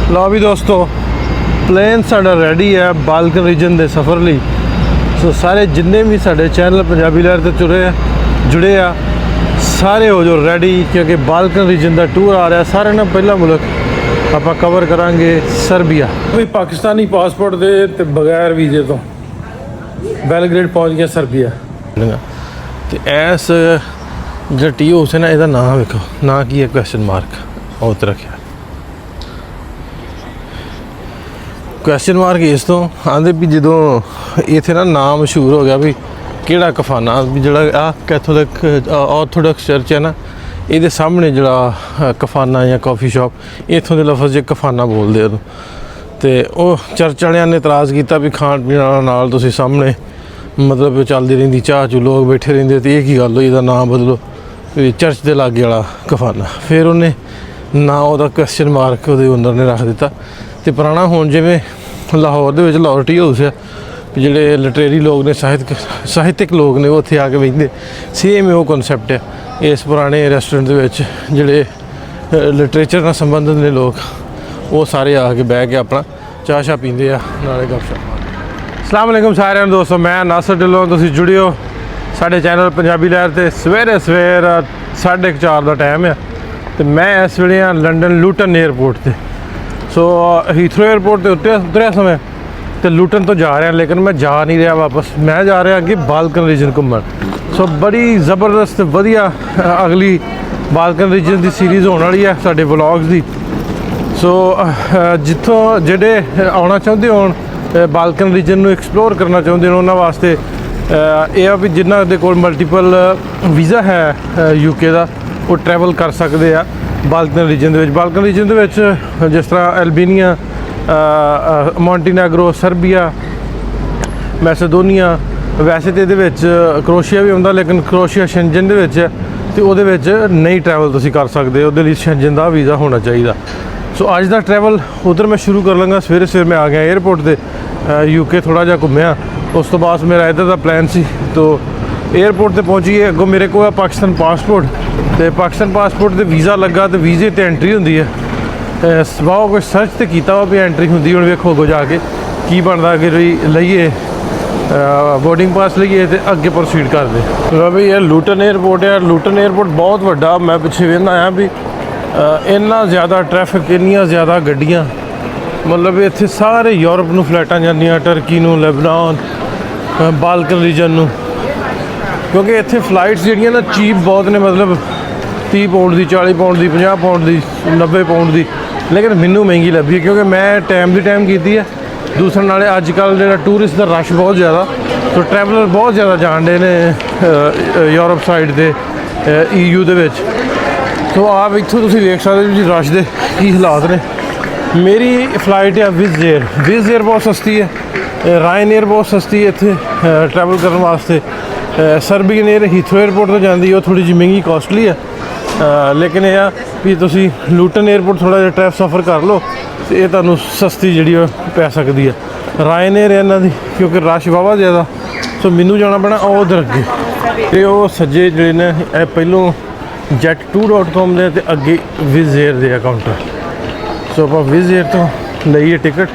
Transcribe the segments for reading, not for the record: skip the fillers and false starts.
लो भी दोस्तों प्लेन साडा रेडी है बालकन रीजन के सफ़र ਲਈ। सो सारे जिन्ने भी साडे चैनल पंजाबी लहर ते जुड़े आ सारे हो जो रेडी, क्योंकि बालकन रीजन का टूर आ रहा है। सारे ना पहला मुल्क आप कवर करांगे सर्बिया। कोई पाकिस्तानी पासपोर्ट दे ते बगैर वीजे तो बेलग्रेड पहुंच गया सर्बिया। तो ऐस जो टी हाउस है ना, इसका नाम वेखो, ना की है क्वेश्चन मार्क उत रखा। क्वेश्चन मार्क इस तो आंदे भी जो इत्थे ना नाम मशहूर हो गया भी किहड़ा कफाना भी जड़ा आ कैथोलिक ऑर्थोडॉक्स चर्च है ना, ये सामने जड़ा कफाना या कॉफ़ी शॉप इत्थों के लफज जे कफाना बोलते हैं। तो चर्च वाले ने इतराज़ किया भी खाण पीण नाल तुसीं सामने मतलब चलती रही चाह चू लोग बैठे रहिंदे, तो ये की गल होई, नाम बदलो चर्च के लागे वाला कफाना। फिर उन्हें ना वो क्वेश्चन मार्क वो ओनर ने रख दिता। तो पुराना हुण जिवें लाहौर दे विच लाहौर टी हाउस है, जिहड़े लिटरेरी लोग ने साहित्यक लोग ने वो उत्थे आके बहिंदे, सेम वो कॉन्सैप्ट है इस पुराने रेस्टोरेंट दे विच। जिहड़े लिटरेचर नाल संबंधित ने लोग वो सारे आके बह के अपना चाह शाह पींदे आ, नाले गपशप मारदे। अस्सलाम वालेकुम सारिआं नूं दोस्तों, मैं नासर ढिल्लों, तुसीं जुड़िओ साडे चैनल पंजाबी लहर ते। सवेरे 4:30 का टाइम है तो मैं इस वेले हाँ लंडन लूटन एयरपोर्ट ते। सो हीथरो एयरपोर्ट ते उतरिया समय तो लूटन तो जा रहा, लेकिन मैं जा नहीं रहा वापस, मैं जा रहा अगे बालकन रीजन घूमन। सो बड़ी ज़बरदस्त वधिया अगली बालकन रीजन की सीरीज़ होने वाली है साडे व्लॉग्स की। सो जिथों जेडे आना चाहते हो बालकन रीजन में एक्सप्लोर करना चाहते हैं उन्होंने वास्ते यह भी जिन्हों के कोल मल्टीपल वीज़ा है यूके का वो ट्रैवल कर सकते हैं बालकन रीजन के। बालकन रीजन के जिस तरह अल्बेनिया, मोंटेनेग्रो, सर्बिया, मैसेडोनिया, वैसे तो ये क्रोशिया भी आता, लेकिन क्रोशिया शेंजन है तो वो नहीं ट्रैवल तुम कर सकते, वो शेंजन का वीज़ा होना चाहिए। सो अज का ट्रैवल उधर मैं शुरू कर लगा। सवेरे मैं आ गया एयरपोर्ट से यूके, थोड़ा जहा घूमया, उस तो बाद मेरा इधर का प्लान सी। तो एयरपोर्ट से पहुँची अगों मेरे को पाकिस्तान पासपोर्ट, तो पाकिस्तान पासपोर्ट से वीज़ा लगा, तो वीज़े तो एंट्री होंगी है। बहुत कुछ सर्च तो किया वा भी एंट्री होंगी, हूँ वेखो अगों जाके की बनता कि लईए बोर्डिंग पास लईए तो अगे प्रोसीड कर दे। भाई ये लूटन एयरपोर्ट है। लूटन एयरपोर्ट बहुत वड्डा, मैं पिछे वेंदा आया भी इन्ना ज़्यादा ट्रैफिक, इन्नियां ज़्यादा गड्डियां, मतलब इत्थे सारे यूरोप नूं फ्लाइटां जांदियां, टर्की नूं, लेबनान, बालकन रीजन नूं, क्योंकि इत्थे फ्लाइट्स जिहड़ियां ना चीप बहुत ने, मतलब 30 पाउंड की, 40 पाउंड की, 50 पाउंड की, 90 पाउंड की, लेकिन मैनू महंगी लगी क्योंकि मैं टाइम की है। दूसरे नाले अजकल जो टूरिस्ट का रश बहुत ज़्यादा, तो ट्रैवलर बहुत ज़्यादा जान डे ने यूरोप साइड के EU दे विच। तो आप इत्थों तुसीं वेख सकते हो जी रश के की हालात ने। मेरी फ्लाइट है विज़ एयर बहुत सस्ती है, रायन एयर बहुत सस्ती है इत्थे ट्रैवल करने वास्ते। सर्बियन एयर हीथरो एयरपोर्ट तो जाती है, वो थोड़ी जी महंगी कॉस्टली है, लेकिन यह भी तुसी लूटन एयरपोर्ट थोड़ा जिहा ट्रैप सफ़र कर लो तो ये तुहानूं सस्ती जी पै सकती है। रायन एयर इन्हां दी क्योंकि रश वाहवा ज़्यादा, सो मैनू जाना पैना उधर अगे। तो वो सज्जे जिहड़े ने पहलों jet2.com दे ते अगे विज़ एयर दे काउंटर। सो आप विज़ एयर तो लईए टिकट,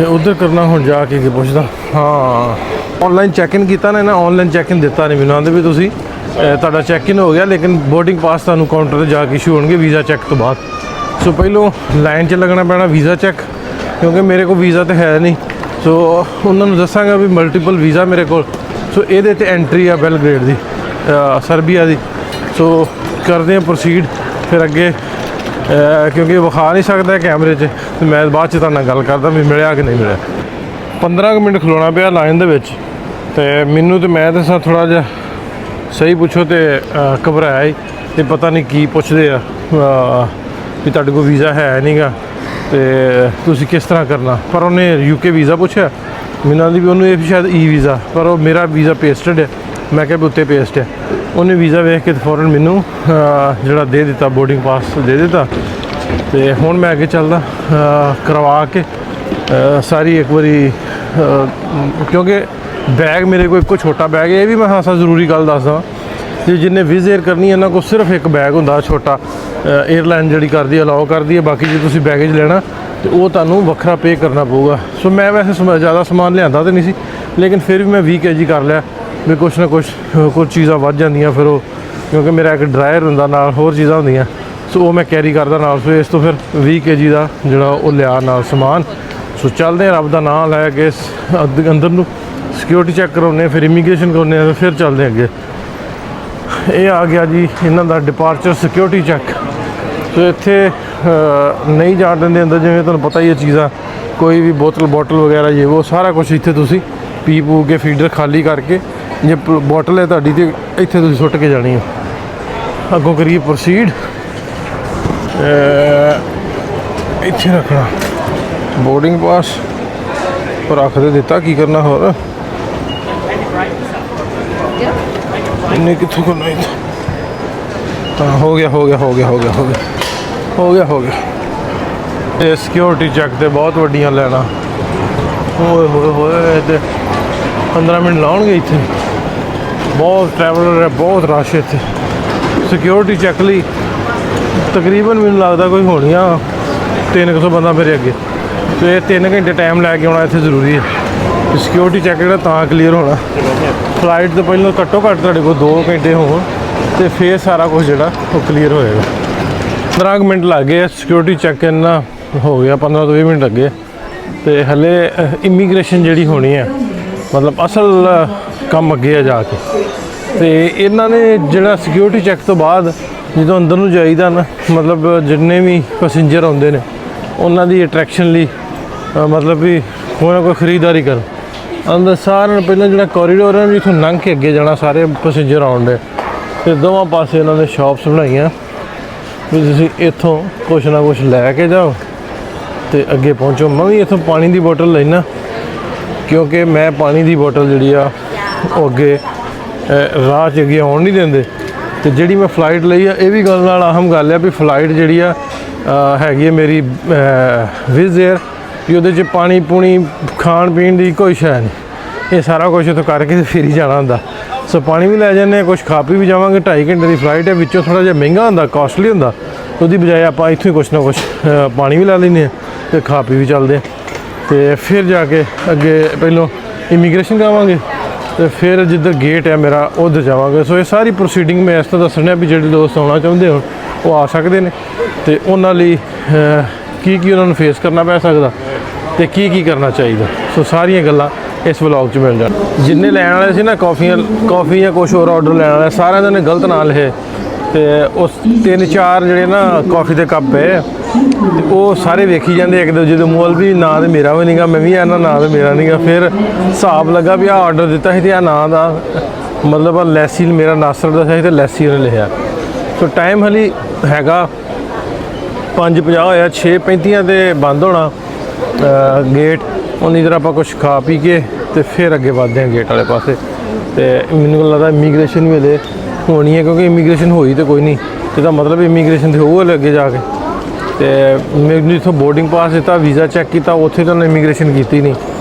उधर करना हुण जाके पुछदा। हाँ ऑनलाइन चैक इन किया ना, ऑनलाइन चैक इन दिता नहीं, मैनूं आंदे भी तुसीं तुहाडा चैक इन हो गया, लेकिन बोर्डिंग पास तुहानूं काउंटर पर जाके इशू होणगे वीज़ा चैक तो बाद। सो पहलों लाइन च लगना पैना वीज़ा चैक, क्योंकि मेरे को वीज़ा तो है नहीं। सो उन्होंने दसांगा भी मल्टीपल वीज़ा मेरे को। सो ये एंट्री है बेलग्रेड की, सर्बिया की। सो करते हैं प्रोसीड फिर अगे, क्योंकि विखा नहीं सकता कैमरे च, तो मैं बाद तुहाडे नाल गल करदा भी मिलिया कि नहीं मिलिया। 15 मिनट खलोना पिया लाइन दे विच, ते मैनू तो मैं तो थोड़ा जिहा सही पुछो तो घबराया ही, तो पता नहीं की पुछदे आ भी तुहाडे कोल वीज़ा है नहीं गा, तो तुसीं किस तरह करना। पर उन्हें यूके वीज़ा पूछा, मैनूं आंदी भी उन्होंने ये शायद वीज़ा, पर वो मेरा वीज़ा पेस्टड है, मैं क्या भी उत्ते पेस्ट है। उन्हें वीज़ा वेख के फौरन मैनू जोड़ा दे दिता, बोर्डिंग पास दे दिता। तो हुण मैं अगे चलदा करवा के सारी एक बारी, क्योंकि बैग मेरे को एक छोटा बैग है, ये भी मैं खासा जरूरी गल दसदा ਤੇ ਜਿੰਨੇ ਵਿਜ਼ 에ਅਰ ਕਰਨੀ ਇਹਨਾਂ ਕੋਲ ਸਿਰਫ ਇੱਕ ਬੈਗ ਹੁੰਦਾ ਛੋਟਾ, 에ਅਰਲਾਈਨ ਜਿਹੜੀ ਕਰਦੀ ਅਲਾਓ ਕਰਦੀ ਹੈ। ਬਾਕੀ ਜੇ ਤੁਸੀਂ ਬੈਗੇਜ ਲੈਣਾ ਤੇ ਉਹ ਤੁਹਾਨੂੰ ਵੱਖਰਾ ਪੇ ਕਰਨਾ ਪਊਗਾ। ਸੋ ਮੈਂ ਵੈਸੇ ਜ਼ਿਆਦਾ ਸਮਾਨ ਲਿਆਂਦਾ ਤਾਂ ਨਹੀਂ ਸੀ, ਲੇਕਿਨ ਫਿਰ ਵੀ ਮੈਂ 20 kg ਕਰ ਲਿਆ ਵੀ ਕੁਛ ਨਾ ਕੁਛ ਚੀਜ਼ਾਂ ਵੱਧ ਜਾਂਦੀਆਂ ਫਿਰ ਉਹ, ਕਿਉਂਕਿ ਮੇਰਾ ਇੱਕ ਡਰਾਇਰ ਹੁੰਦਾ ਨਾਲ, ਹੋਰ ਚੀਜ਼ਾਂ ਹੁੰਦੀਆਂ, ਸੋ ਉਹ ਮੈਂ ਕੈਰੀ ਕਰਦਾ ਨਾਲ। ਸੋ ਇਸ ਤੋਂ ਫਿਰ 20 kg ਦਾ ਜਿਹੜਾ ਉਹ ਲਿਆ ਨਾਲ ਸਮਾਨ। ਸੋ ਚੱਲਦੇ ਰੱਬ ਦਾ ਨਾਮ ਲੈ ਕੇ ਅੰਦਰ ਨੂੰ ਸਿਕਿਉਰਿਟੀ ਚੈੱਕ ਕਰਾਉਂਦੇ, ਫਿਰ ਇਮੀਗ੍ਰੇਸ਼ਨ ਕਰਾਉਂਦੇ ਆ, ਫਿਰ ਚੱਲਦੇ ਅੱਗੇ। ਇਹ ਆ ਗਿਆ ਜੀ ਇਹਨਾਂ ਦਾ ਡਿਪਾਰਚਰ ਸਿਕਿਉਰਿਟੀ ਚੈੱਕ। ਸੋ ਇੱਥੇ ਨਹੀਂ ਜਾਣ ਦਿੰਦੇ ਅੰਦਰ, ਜਿਵੇਂ ਤੁਹਾਨੂੰ ਪਤਾ ਹੀ ਇਹ ਚੀਜ਼ਾਂ, ਕੋਈ ਵੀ ਬੋਤਲ ਵਗੈਰਾ ਜੇ ਉਹ ਸਾਰਾ ਕੁਝ ਇੱਥੇ ਤੁਸੀਂ ਪੀ ਪੂ ਕੇ ਫੀਡਰ ਖਾਲੀ ਕਰਕੇ, ਜੇ ਬੋਟਲ ਹੈ ਤੁਹਾਡੀ ਤੇ ਇੱਥੇ ਤੁਸੀਂ ਸੁੱਟ ਕੇ ਜਾਣੀ ਹੈ। ਅੱਗੋਂ ਕਰੀਏ ਪ੍ਰੋਸੀਡ। ਇੱਥੇ ਰੱਖਣਾ ਬੋਰਡਿੰਗ ਪਾਸ, ਪਰ ਰੱਖ ਦੇ ਦਿੱਤਾ, ਕੀ ਕਰਨਾ ਹੋਰ, ਇਹਨੇ ਕਿੱਥੋਂ ਕਰਨਾ ਇੱਥੇ। ਹਾਂ ਹੋ ਗਿਆ। ਇਹ ਸਿਕਿਉਰਿਟੀ ਚੈੱਕ ਤੇ ਬਹੁਤ ਵੱਡੀਆਂ ਲੈਣਾ, ਹੋਏ ਤੇ 15 ਮਿੰਟ ਲਾਉਣਗੇ ਇੱਥੇ। ਬਹੁਤ ਟਰੈਵਲਰ ਹੈ, ਬਹੁਤ ਰਸ਼ ਇੱਥੇ। ਸਿਕਿਉਰਿਟੀ ਚੈੱਕ ਲਈ ਤਕਰੀਬਨ ਮੈਨੂੰ ਲੱਗਦਾ ਕੋਈ ਹੋਣੀਆਂ 300 ਬੰਦਾ ਮੇਰੇ ਅੱਗੇ, ਤੇ ਇਹ 3 ਘੰਟੇ ਟਾਈਮ ਲੈ ਕੇ ਆਉਣਾ ਇੱਥੇ ਜ਼ਰੂਰੀ ਹੈ। ਸਿਕਿਉਰਿਟੀ ਚੈੱਕ ਜਿਹੜਾ ਤਾਂ ਕਲੀਅਰ ਹੋਣਾ, ਫਲਾਈਟ ਤੋਂ ਪਹਿਲਾਂ ਘੱਟੋ ਘੱਟ ਤੁਹਾਡੇ ਕੋਲ 2 ਘੰਟੇ ਹੋਣ ਤੇ ਫਿਰ ਸਾਰਾ ਕੁਝ ਜਿਹੜਾ ਉਹ ਕਲੀਅਰ ਹੋਏਗਾ। 15 ਮਿੰਟ ਲੱਗ ਗਏ ਸਿਕਿਉਰਿਟੀ ਚੈੱਕ ਇੰਨਾ ਹੋ ਗਿਆ, 15 ਤੋਂ 20 ਮਿੰਟ ਲੱਗੇ। ਤੇ ਹਲੇ ਇਮੀਗ੍ਰੇਸ਼ਨ ਜਿਹੜੀ ਹੋਣੀ ਹੈ, ਮਤਲਬ ਅਸਲ ਕੰਮ ਅੱਗੇ ਆ ਜਾ ਕੇ। ਤੇ ਇਹਨਾਂ ਨੇ ਜਿਹੜਾ ਸਿਕਿਉਰਿਟੀ ਚੈੱਕ ਤੋਂ ਬਾਅਦ ਜਦੋਂ ਅੰਦਰ ਨੂੰ ਜਾਈਦਾ ਨਾ, ਮਤਲਬ ਜਿੰਨੇ ਵੀ ਪੈਸੇਂਜਰ ਆਉਂਦੇ ਨੇ ਉਹਨਾਂ ਦੀ ਅਟਰੈਕਸ਼ਨ ਲਈ, ਮਤਲਬ ਵੀ ਕੋਈ ਨਾ ਕੋਈ ਖਰੀਦਦਾਰੀ ਕਰ ਅੰਦਰ, ਸਾਰਿਆਂ ਨੂੰ ਪਹਿਲਾਂ ਜਿਹੜਾ ਕੋਰੀਡੋਰ ਹੈ ਜਿੱਥੋਂ ਲੰਘ ਕੇ ਅੱਗੇ ਜਾਣਾ, ਸਾਰੇ ਪੈਸੇਂਜਰ ਆਉਣ ਦੇ, ਤੇ ਦੋਵਾਂ ਪਾਸੇ ਇਹਨਾਂ ਨੇ ਸ਼ਾਪਸ ਬਣਾਈਆਂ ਵੀ ਤੁਸੀਂ ਇੱਥੋਂ ਕੁਛ ਨਾ ਕੁਛ ਲੈ ਕੇ ਜਾਓ ਤੇ ਅੱਗੇ ਪਹੁੰਚੋ। ਮੈਂ ਵੀ ਇੱਥੋਂ ਪਾਣੀ ਦੀ ਬੋਟਲ ਲੈਣਾ, ਕਿਉਂਕਿ ਮੈਂ ਪਾਣੀ ਦੀ ਬੋਟਲ ਜਿਹੜੀ ਆ ਉਹ ਅੱਗੇ ਰਾਹ 'ਚ ਅੱਗੇ ਆਉਣ ਨਹੀਂ ਦਿੰਦੇ। ਤੇ ਜਿਹੜੀ ਮੈਂ ਫਲਾਈਟ ਲਈ ਆ, ਇਹ ਵੀ ਗੱਲ ਨਾਲ ਅਹਿਮ ਗੱਲ ਆ ਵੀ ਫਲਾਈਟ ਜਿਹੜੀ ਆ ਹੈਗੀ ਹੈ ਮੇਰੀ ਵਿਜ਼ 에ਅਰ, ਵੀ ਉਹਦੇ 'ਚ ਪਾਣੀ ਪੂਣੀ ਖਾਣ ਪੀਣ ਦੀ ਕੋਈ ਸ਼ੈ ਨਹੀਂ, ਇਹ ਸਾਰਾ ਕੁਛ ਇੱਥੋਂ ਕਰਕੇ ਤੇ ਫਿਰ ਹੀ ਜਾਣਾ ਹੁੰਦਾ। ਸੋ ਪਾਣੀ ਵੀ ਲੈ ਜਾਂਦੇ, ਕੁਛ ਖਾ ਪੀ ਵੀ ਜਾਵਾਂਗੇ। 2.5 ਘੰਟੇ ਦੀ ਫਲਾਈਟ ਹੈ, ਵਿੱਚੋਂ ਥੋੜ੍ਹਾ ਜਿਹਾ ਮਹਿੰਗਾ ਹੁੰਦਾ, ਕਾਸਟਲੀ ਹੁੰਦਾ, ਉਹਦੀ ਬਜਾਏ ਆਪਾਂ ਇੱਥੋਂ ਹੀ ਕੁਛ ਨਾ ਕੁਛ ਪਾਣੀ ਵੀ ਲੈ ਲੈਂਦੇ ਹਾਂ ਤੇ ਖਾ ਪੀ ਵੀ ਚੱਲਦੇ ਹਾਂ। ਤੇ ਫਿਰ ਜਾ ਕੇ ਅੱਗੇ ਪਹਿਲੋਂ ਇਮੀਗ੍ਰੇਸ਼ਨ ਕਰਾਵਾਂਗੇ ਤੇ ਫਿਰ ਜਿੱਧਰ ਗੇਟ ਹੈ ਮੇਰਾ ਉੱਧਰ ਜਾਵਾਂਗੇ। ਸੋ ਇਹ ਸਾਰੀ ਪ੍ਰੋਸੀਡਿੰਗ ਮੈਂ ਇਸ ਤਰ੍ਹਾਂ ਦੱਸਣਾ ਵੀ ਜਿਹੜੇ ਦੋਸਤ ਆਉਣਾ ਚਾਹੁੰਦੇ ਹੋਣ ਉਹ ਆ ਸਕਦੇ ਨੇ, ਤੇ ਉਹਨਾਂ ਲਈ ਕੀ ਉਹਨਾਂ ਨੂੰ ਫੇਸ ਕਰਨਾ ਪੈ ਸਕਦਾ ਤੇ ਕੀ ਕਰਨਾ ਚਾਹੀਦਾ। ਸੋ ਸਾਰੀਆਂ ਗੱਲਾਂ ਇਸ ਵਲੌਗ 'ਚ ਮਿਲ ਜਾਣ। ਜਿੰਨੇ ਲੈਣ ਵਾਲੇ ਸੀ ਨਾ ਕਾਫੀ ਜਾਂ ਕੁਛ ਹੋਰ ਆਰਡਰ ਲੈਣ ਵਾਲੇ, ਸਾਰਿਆਂ ਨੇ ਗਲਤ ਨਾਂ ਲਿਖੇ, ਤੇ ਉਸ 3-4 ਜਿਹੜੇ ਨਾ ਕਾਫੀ ਦੇ ਕੱਪ ਪਏ, ਤੇ ਉਹ ਸਾਰੇ ਵੇਖੀ ਜਾਂਦੇ ਇੱਕ ਦੂਜੇ ਦੇ ਮੂੰਹ, ਵੀ ਨਾਂ ਤੇ ਮੇਰਾ ਵੀ ਨਹੀਂਗਾ, ਮੈਂ ਵੀ ਇਹਨਾਂ ਨਾਂ ਤੇ ਮੇਰਾ ਨਹੀਂਗਾ। ਫਿਰ ਹਿਸਾਬ ਲੱਗਾ ਵੀ ਆਹ ਆਰਡਰ ਦਿੱਤਾ ਸੀ ਤੇ ਆਹ ਨਾਂ ਦਾ ਮਤਲਬ ਲੈਸੀ ਮੇਰਾ ਨਾਸਰ ਦਾ ਸੀ ਤੇ ਲੈਸੀ ਉਹਨੇ ਲਿਖਿਆ। ਸੋ ਟਾਈਮ ਹਲੀ ਹੈਗਾ 5:50 ਹੋਇਆ, 6:35 ਤੇ ਬੰਦ ਹੋਣਾ ਗੇਟ। ਉਨੀ ਦੇਰ ਆਪਾਂ ਕੁਛ ਖਾ ਪੀ ਕੇ ਤੇ ਫਿਰ ਅੱਗੇ ਵੱਧਦੇ ਹਾਂ ਗੇਟ ਵਾਲੇ ਪਾਸੇ। ਤੇ ਮੈਨੂੰ ਲੱਗਦਾ ਇਮੀਗ੍ਰੇਸ਼ਨ ਵੇਲੇ ਹੋਣੀ ਹੈ, ਕਿਉਂਕਿ ਇਮੀਗ੍ਰੇਸ਼ਨ ਹੋਈ ਤੇ ਕੋਈ ਨਹੀਂ, ਇਹਦਾ ਮਤਲਬ ਇਮੀਗ੍ਰੇਸ਼ਨ ਤੇ ਹੋਊ ਅੱਗੇ ਜਾ ਕੇ। ਤੇ ਮੈਨੂੰ ਇੱਥੋਂ ਬੋਰਡਿੰਗ ਪਾਸ ਦਿੱਤਾ, ਵੀਜ਼ਾ ਚੈੱਕ ਕੀਤਾ, ਉੱਥੇ ਤਾਂ ਇਮੀਗ੍ਰੇਸ਼ਨ ਕੀਤੀ ਨਹੀਂ,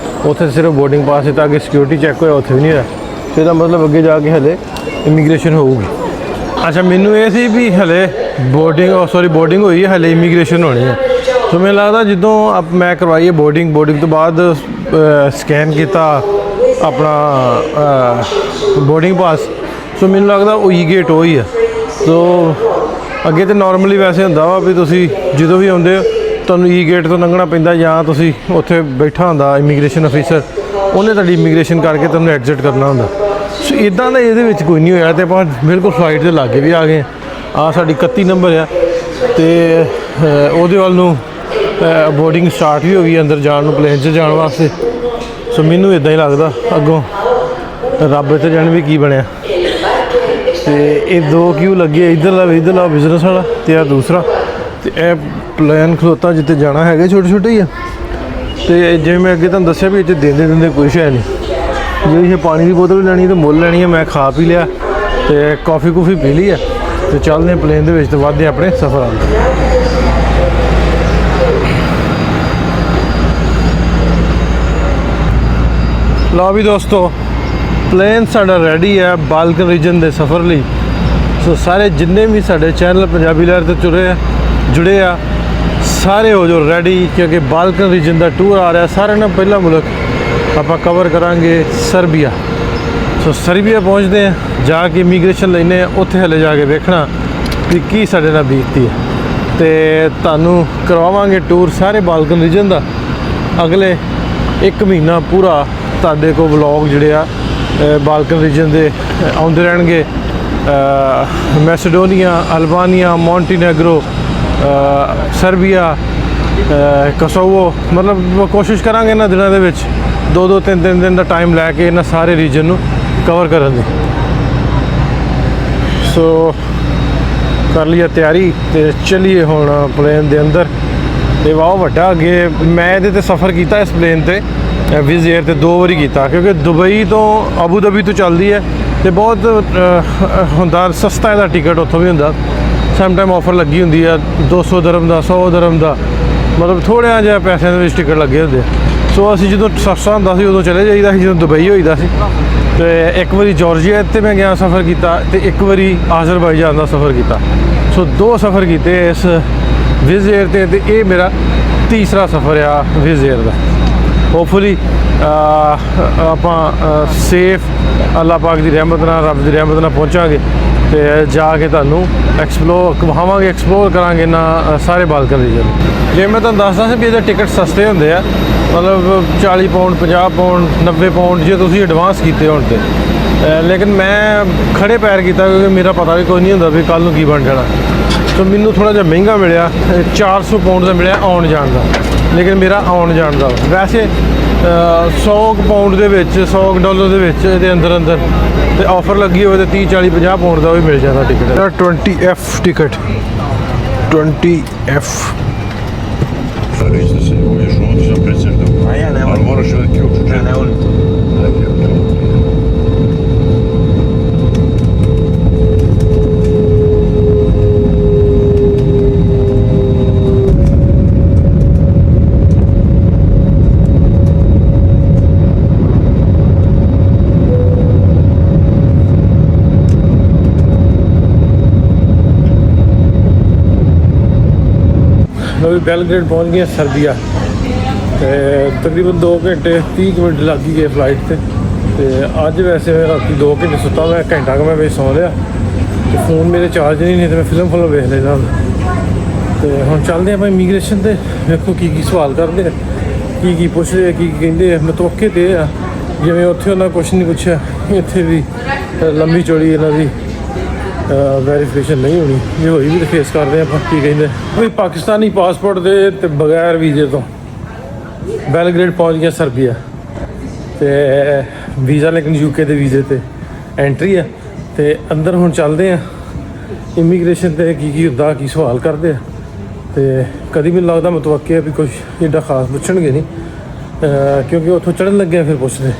ਉੱਥੇ ਸਿਰਫ ਬੋਰਡਿੰਗ ਪਾਸ ਦਿੱਤਾ, ਅੱਗੇ ਸਿਕਿਉਰਿਟੀ ਚੈੱਕ ਹੋਇਆ, ਉੱਥੇ ਵੀ ਨਹੀਂ ਹੋਇਆ। ਤੇ ਇਹਦਾ ਮਤਲਬ ਅੱਗੇ ਜਾ ਕੇ ਹਲੇ ਇਮੀਗ੍ਰੇਸ਼ਨ ਹੋਊਗੀ। ਅੱਛਾ, ਮੈਨੂੰ ਇਹ ਸੀ ਵੀ ਹਲੇ ਬੋਰਡਿੰਗ ਹੋਈ ਹੈ, ਹਲੇ ਇਮੀਗ੍ਰੇਸ਼ਨ ਹੋਣੀ ਹੈ। ਸੋ ਮੈਨੂੰ ਲੱਗਦਾ ਜਦੋਂ ਮੈਂ ਕਰਵਾਈ ਹੈ ਬੋਰਡਿੰਗ ਤੋਂ ਬਾਅਦ ਸਕੈਨ ਕੀਤਾ ਆਪਣਾ ਬੋਰਡਿੰਗ ਪਾਸ, ਸੋ ਮੈਨੂੰ ਲੱਗਦਾ ਉਹੀ ਗੇਟ ਉਹੀ ਹੈ। ਸੋ ਅੱਗੇ ਤਾਂ ਨਾਰਮਲੀ ਵੈਸੇ ਹੁੰਦਾ ਵਾ ਵੀ ਤੁਸੀਂ ਜਦੋਂ ਵੀ ਆਉਂਦੇ ਹੋ ਤੁਹਾਨੂੰ ਗੇਟ ਤੋਂ ਲੰਘਣਾ ਪੈਂਦਾ, ਜਾਂ ਤੁਸੀਂ ਉੱਥੇ ਬੈਠਾ ਹੁੰਦਾ ਇਮੀਗ੍ਰੇਸ਼ਨ ਅਫੀਸਰ, ਉਹਨੇ ਤੁਹਾਡੀ ਇਮੀਗ੍ਰੇਸ਼ਨ ਕਰਕੇ ਤੁਹਾਨੂੰ ਐਗਜ਼ਿਟ ਕਰਨਾ ਹੁੰਦਾ। ਸੋ ਇੱਦਾਂ ਦਾ ਇਹਦੇ ਵਿੱਚ ਕੋਈ ਨਹੀਂ ਹੋਇਆ, ਤੇ ਆਪਾਂ ਬਿਲਕੁਲ ਫਲਾਈਟ ਦੇ ਲਾਗੇ ਵੀ ਆ ਗਏ। ਆਹ ਸਾਡੀ 31 ਨੰਬਰ ਆ, ਤੇ ਉਹਦੇ ਵੱਲ ਨੂੰ ਬੋਰਡਿੰਗ ਸਟਾਰਟ ਵੀ ਹੋ ਗਈ ਅੰਦਰ ਜਾਣ ਨੂੰ, ਪਲੇਨ 'ਚ ਜਾਣ ਵਾਸਤੇ। ਸੋ ਮੈਨੂੰ ਇੱਦਾਂ ਹੀ ਲੱਗਦਾ ਅੱਗੋਂ ਰੱਬ ਇੱਥੇ ਜਾਣ ਵੀ ਕੀ ਬਣਿਆ। ਤੇ ਇਹ 2 ਕਿਊ ਲੱਗੇ, ਇੱਧਰਲਾ ਬਿਜ਼ਨਸ ਵਾਲਾ ਤੇ ਆ ਦੂਸਰਾ, ਤੇ ਇਹ ਪਲੇਨ ਖਲੋਤਾ ਜਿੱਥੇ ਜਾਣਾ ਹੈਗਾ, ਛੋਟੇ ਹੀ ਆ। ਤੇ ਜਿਵੇਂ ਮੈਂ ਅੱਗੇ ਤੁਹਾਨੂੰ ਦੱਸਿਆ ਵੀ ਇੱਥੇ ਦਿੰਦੇ ਕੁਛ ਹੈ ਨਹੀਂ। ਜੇ ਇਹ ਪਾਣੀ ਦੀ ਬੋਤਲ ਵੀ ਲੈਣੀ ਤਾਂ ਮੁੱਲ ਲੈਣੀ ਹੈ। ਮੈਂ ਖਾ ਪੀ ਲਿਆ ਤੇ ਕੌਫੀ ਪੀ ਲਈ ਹੈ, ਤੇ ਚੱਲਦੇ ਹਾਂ ਪਲੇਨ ਦੇ ਵਿੱਚ ਤੇ ਵੱਧਦੇ ਆਪਣੇ ਸਫ਼ਰ ਵੱਲ। ਲਓ ਵੀ ਦੋਸਤੋ, ਪਲੇਨ ਸਾਡਾ ਰੈਡੀ ਹੈ ਬਾਲਕਨ ਰੀਜਨ ਦੇ ਸਫ਼ਰ ਲਈ। ਸੋ ਸਾਰੇ ਜਿੰਨੇ ਵੀ ਸਾਡੇ ਚੈਨਲ ਪੰਜਾਬੀ ਲਹਿਰ ਤੇ ਜੁੜੇ ਆ ਸਾਰੇ ਹੋ ਜੋ ਰੈਡੀ, ਕਿਉਂਕਿ ਬਾਲਕਨ ਰੀਜਨ ਦਾ ਟੂਰ ਆ ਰਿਹਾ। ਸਾਰਿਆਂ ਨਾਲ ਪਹਿਲਾ ਮੁਲਕ ਆਪਾਂ ਕਵਰ ਕਰਾਂਗੇ ਸਰਬੀਆ। ਸੋ ਸਰਬੀਆ ਪਹੁੰਚਦੇ ਆ, ਜਾ ਕੇ ਇਮੀਗ੍ਰੇਸ਼ਨ ਲੈਨੇ ਆ, ਉੱਥੇ ਹਲੇ ਜਾ ਕੇ ਵੇਖਣਾ ਵੀ ਕੀ ਸਾਡੇ ਨਾਲ ਬੀਤਦੀ ਹੈ ਤੇ ਤੁਹਾਨੂੰ ਕਰਵਾਵਾਂਗੇ ਟੂਰ ਸਾਰੇ ਬਾਲਕਨ ਰੀਜਨ ਦਾ। ਅਗਲੇ 1 ਮਹੀਨਾ ਪੂਰਾ ਤੁਹਾਡੇ ਕੋਲ ਵਲੌਗ ਜਿਹੜੇ ਆ ਬਾਲਕਨ ਰੀਜਨ ਦੇ ਆਉਂਦੇ ਰਹਿਣਗੇ। ਮੈਸੇਡੋਨੀਆ, ਅਲਬਾਨੀਆ, ਮੌਂਟੀਨੈਗਰੋ, ਸਰਬੀਆ, ਕੋਸੋਵੋ, ਮਤਲਬ ਕੋਸ਼ਿਸ਼ ਕਰਾਂਗੇ ਇਹਨਾਂ ਦਿਨਾਂ ਦੇ ਵਿੱਚ 2-2, 3-3 ਦਿਨ ਦਾ ਟਾਈਮ ਲੈ ਕੇ ਇਹਨਾਂ ਸਾਰੇ ਰੀਜਨ ਨੂੰ ਕਵਰ ਕਰਨ ਦੀ। ਸੋ ਕਰ ਲਈ ਤਿਆਰੀ ਤੇ ਚਲੀਏ ਹੁਣ ਪਲੇਨ ਦੇ ਅੰਦਰ। ਤੇ ਬਹੁਤ ਵੱਡਾ ਅੱਗੇ ਮੈਂ ਇਹਦੇ ਤੇ ਸਫ਼ਰ ਕੀਤਾ ਇਸ ਪਲੇਨ ਤੇ ਵਿਜ਼ ਏਅਰ ਤੇ 2 ਵਾਰੀ ਕੀਤਾ, ਕਿਉਂਕਿ ਦੁਬਈ ਤੋਂ ਅਬੂ ਧਾਬੀ ਤੋਂ ਚੱਲਦੀ ਹੈ ਤੇ ਬਹੁਤ ਹੁੰਦਾ ਸਸਤਾ ਇਹਦਾ ਟਿਕਟ, ਉੱਥੋਂ ਵੀ ਹੁੰਦਾ ਸਮ ਟਾਈਮ ਆਫਰ ਲੱਗੀ ਹੁੰਦੀ ਆ 200 ਦਰਮ ਦਾ, 100 ਦਰਮ ਦਾ, ਮਤਲਬ ਥੋੜ੍ਹਿਆਂ ਜਿਹਾ ਪੈਸਿਆਂ ਦੇ ਵਿੱਚ ਟਿਕਟ ਲੱਗੇ ਹੁੰਦੇ। ਸੋ ਅਸੀਂ ਜਦੋਂ ਸਸਤਾ ਹੁੰਦਾ ਸੀ ਉਦੋਂ ਚਲੇ ਜਾਈਦਾ ਸੀ, ਜਦੋਂ ਦੁਬਈ ਹੋਈਦਾ ਸੀ। ਤੇ ਇੱਕ ਵਾਰੀ ਜਾਰਜੀਆ ਤੇ ਮੈਂ ਗਿਆ ਸਫ਼ਰ ਕੀਤਾ ਤੇ ਇੱਕ ਵਾਰੀ ਆਜ਼ਰਬਾਈਜਾਨ ਦਾ ਸਫ਼ਰ ਕੀਤਾ। ਸੋ 2 ਸਫ਼ਰ ਕੀਤੇ ਇਸ ਵਿਜ਼ ਏਅਰ ਤੇ ਇਹ ਮੇਰਾ ਤੀਸਰਾ ਸਫ਼ਰ ਆ ਵਿਜ਼ ਏਅਰ ਦਾ। ਹੋਪਫੁਲੀ ਆਪਾਂ ਸੇਫ ਅੱਲਾਹ ਪਾਕ ਦੀ ਰਹਿਮਤ ਨਾਲ, ਰੱਬ ਦੀ ਰਹਿਮਤ ਨਾਲ ਪਹੁੰਚਾਂਗੇ ਤੇ ਜਾ ਕੇ ਤੁਹਾਨੂੰ ਐਕਸਪਲੋਰ ਕਰਾਂਗੇ ਨਾ ਸਾਰੇ ਬਾਲਕਨ ਰੀਜਨ। ਜੇ ਮੈਂ ਤੁਹਾਨੂੰ ਦੱਸਦਾ ਸੀ ਵੀ ਇਹਦੇ ਟਿਕਟ ਸਸਤੇ ਹੁੰਦੇ ਆ, ਮਤਲਬ 40 ਪਾਉਂਡ, 50 ਪਾਉਂਡ, 90 ਪਾਉਂਡ ਜੇ ਤੁਸੀਂ ਐਡਵਾਂਸ ਕੀਤੇ ਹੋਣ ਤੇ। ਲੇਕਿਨ ਮੈਂ ਖੜੇ ਪੈਰ ਕੀਤਾ, ਕਿਉਂਕਿ ਮੇਰਾ ਪਤਾ ਵੀ ਕੋਈ ਨਹੀਂ ਹੁੰਦਾ ਵੀ ਕੱਲ੍ਹ ਨੂੰ ਕੀ ਬਣ ਜਾਣਾ। ਸੋ ਮੈਨੂੰ ਥੋੜ੍ਹਾ ਜਿਹਾ ਮਹਿੰਗਾ ਮਿਲਿਆ, 400 ਪਾਉਂਡ ਦਾ ਮਿਲਿਆ ਆਉਣ ਜਾਣ ਦਾ, ਲੇਕਿਨ ਮੇਰਾ ਆਉਣ ਜਾਣ ਦਾ ਵੈਸੇ 100 ਪਾਉਂਡ ਦੇ ਵਿੱਚ, 100 ਡਾਲਰ ਦੇ ਵਿੱਚ ਇਹਦੇ ਅੰਦਰ ਤੇ ਆਫਰ ਲੱਗੀ ਹੋਵੇ ਤੇ 30, 40, 50 ਪਾਉਂਡ ਦਾ ਵੀ ਮਿਲ ਜਾਂਦਾ ਟਿਕਟ। 20F ticket, 20F। ਬੈਲਗ੍ਰੇਡ ਪਹੁੰਚ ਗਏ ਸਰਬੀਆ ਤੇ ਤਕਰੀਬਨ 2 ਘੰਟੇ 30 ਮਿੰਟ ਲੱਗ ਗਏ ਫਲਾਈਟ ਤੇ ਅੱਜ ਵੈਸੇ ਮੈਂ ਰਾਤੀ 2 ਘੰਟੇ ਸੁੱਤਾ, ਮੈਂ ਘੰਟਾ ਕੁ ਮੈਂ ਵਿੱਚ ਸੌਂ ਲਿਆ ਤੇ ਫੋਨ ਮੇਰੇ ਚਾਰਜ ਨਹੀਂ ਤੇ ਮੈਂ ਫਿਲਮ ਵੇਖ ਲੈਂਦਾ। ਤੇ ਹੁਣ ਚੱਲਦੇ ਆਪਾਂ ਇਮੀਗ੍ਰੇਸ਼ਨ ਤੇ, ਵੇਖੋ ਕੀ ਸਵਾਲ ਕਰਦੇ ਆ, ਕੀ ਪੁੱਛਦੇ ਆ, ਕੀ ਕਹਿੰਦੇ ਆ। ਮਤਵੱਕੇ ਤੇ ਆ ਜਿਵੇਂ ਉੱਥੇ ਉਹਨਾਂ ਕੁਛ ਨਹੀਂ ਪੁੱਛਿਆ, ਇੱਥੇ ਵੀ ਲੰਮੀ ਚੌੜੀ ਇਹਨਾਂ ਦੀ ਵੈਰੀਫਿਕੇਸ਼ਨ ਨਹੀਂ ਹੋਣੀ, ਜੇ ਹੋਈ ਵੀ ਤਾਂ ਫੇਸ ਕਰਦੇ ਆਪਾਂ ਕੀ ਕਹਿੰਦੇ। ਕੋਈ ਪਾਕਿਸਤਾਨੀ ਪਾਸਪੋਰਟ ਦੇ ਤੇ ਬਗੈਰ ਵੀਜ਼ੇ ਤੋਂ ਬੈਲਗ੍ਰੇਡ ਪਹੁੰਚ ਗਿਆ ਸਰਬੀਆ ਤੇ ਵੀਜ਼ਾ, ਲੇਕਿਨ UK ਦੇ ਵੀਜ਼ੇ ਤੇ ਐਂਟਰੀ ਆ। ਤੇ ਅੰਦਰ ਹੁਣ ਚੱਲਦੇ ਆ ਇਮੀਗ੍ਰੇਸ਼ਨ ਤੇ ਕੀ ਹੁੰਦਾ, ਕੀ ਸਵਾਲ ਕਰਦੇ ਆ। ਤੇ ਕਦੀ ਮੈਨੂੰ ਲੱਗਦਾ ਮਤਵੱਕੇ ਵੀ ਕੁਛ ਏਡਾ ਖਾਸ ਪੁੱਛਣਗੇ ਨਹੀਂ, ਕਿਉਂਕਿ ਉੱਥੋਂ ਚੜ੍ਹਨ ਲੱਗਿਆ ਫਿਰ ਪੁੱਛਦੇ।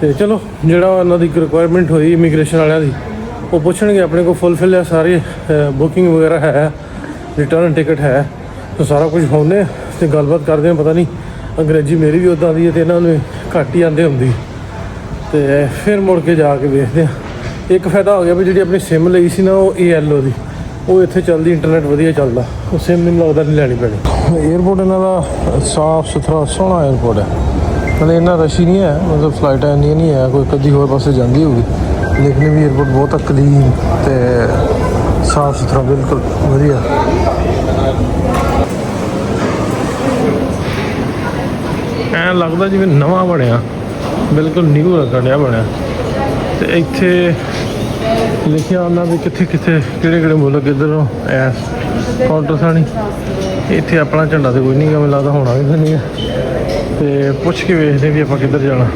ਤੇ ਚਲੋ ਜਿਹੜਾ ਉਹਨਾਂ ਦੀ ਰਿਕੁਆਇਰਮੈਂਟ ਹੋਈ ਇਮੀਗ੍ਰੇਸ਼ਨ ਵਾਲਿਆਂ ਦੀ ਉਹ ਪੁੱਛਣਗੇ। ਆਪਣੇ ਕੋਲ ਫੁੱਲਫਿਲ ਆ ਸਾਰੇ, ਬੁਕਿੰਗ ਵਗੈਰਾ ਹੈ, ਰਿਟਰਨ ਟਿਕਟ ਹੈ, ਤਾਂ ਸਾਰਾ ਕੁਝ ਹੋਣੇ ਤੇ ਗੱਲਬਾਤ ਕਰਦੇ ਹਾਂ। ਪਤਾ ਨਹੀਂ ਅੰਗਰੇਜ਼ੀ ਮੇਰੀ ਵੀ ਉੱਦਾਂ ਦੀ ਹੈ ਤੇ ਇਹਨਾਂ ਨੂੰ ਘੱਟ ਹੀ ਆਉਂਦੇ ਹੁੰਦੀ। ਤੇ ਫਿਰ ਮੁੜ ਕੇ ਜਾ ਕੇ ਵੇਖਦੇ ਹਾਂ। ਇੱਕ ਫਾਇਦਾ ਹੋ ਗਿਆ ਵੀ ਜਿਹੜੀ ਆਪਣੀ ਸਿਮ ਲਈ ਸੀ ਨਾ ਉਹ ALO ਦੀ, ਉਹ ਇੱਥੇ ਚੱਲਦੀ, ਇੰਟਰਨੈਟ ਵਧੀਆ ਚੱਲਦਾ, ਉਹ ਸਿਮ ਮੈਨੂੰ ਲੱਗਦਾ ਨਹੀਂ ਲੈਣੀ ਪੈਣੀ। ਏਅਰਪੋਰਟ ਇਹਨਾਂ ਦਾ ਸਾਫ ਸੁਥਰਾ ਸੋਹਣਾ ਏਅਰਪੋਰਟ ਹੈ, ਮਤਲਬ ਇੰਨਾ ਰਸ਼ ਹੀ ਨਹੀਂ ਹੈ, ਮਤਲਬ ਫਲਾਈਟਾਂ ਇੰਨੀਆਂ ਨਹੀਂ ਹੈ, ਕੋਈ ਕਦੀ ਹੋਰ ਪਾਸੇ ਜਾਂਦੀ ਹੋਊਗੀ, ਲੇਕਿਨ ਵੀ ਏਅਰਪੋਰਟ ਬਹੁਤ ਕਲੀਨ ਤੇ ਸਾਫ ਸੁਥਰਾ, ਬਿਲਕੁਲ ਵਧੀਆ। ਐਂ ਲੱਗਦਾ ਜਿਵੇਂ ਨਵਾਂ ਬਣਿਆ, ਬਿਲਕੁਲ ਨਿਊ ਲੱਗਣ ਡਿਆ ਬਣਿਆ। ਤੇ ਇੱਥੇ ਲਿਖਿਆ ਉਹਨਾਂ ਵੀ ਕਿੱਥੇ ਕਿਹੜੇ ਮੁਲਕ ਇੱਧਰੋਂ ਐਸ ਕਾਊਂਟਰ ਸਾਣੀ। ਇੱਥੇ ਆਪਣਾ ਝੰਡਾ ਤੇ ਕੋਈ ਨਹੀਂ ਗਾ, ਮੈਨੂੰ ਲੱਗਦਾ ਹੋਣਾ ਵੀ ਨਹੀਂ ਹੈ। ਤੇ ਪੁੱਛ ਕੇ ਵੇਖਦੇ ਵੀ ਆਪਾਂ ਕਿੱਧਰ ਜਾਣਾ।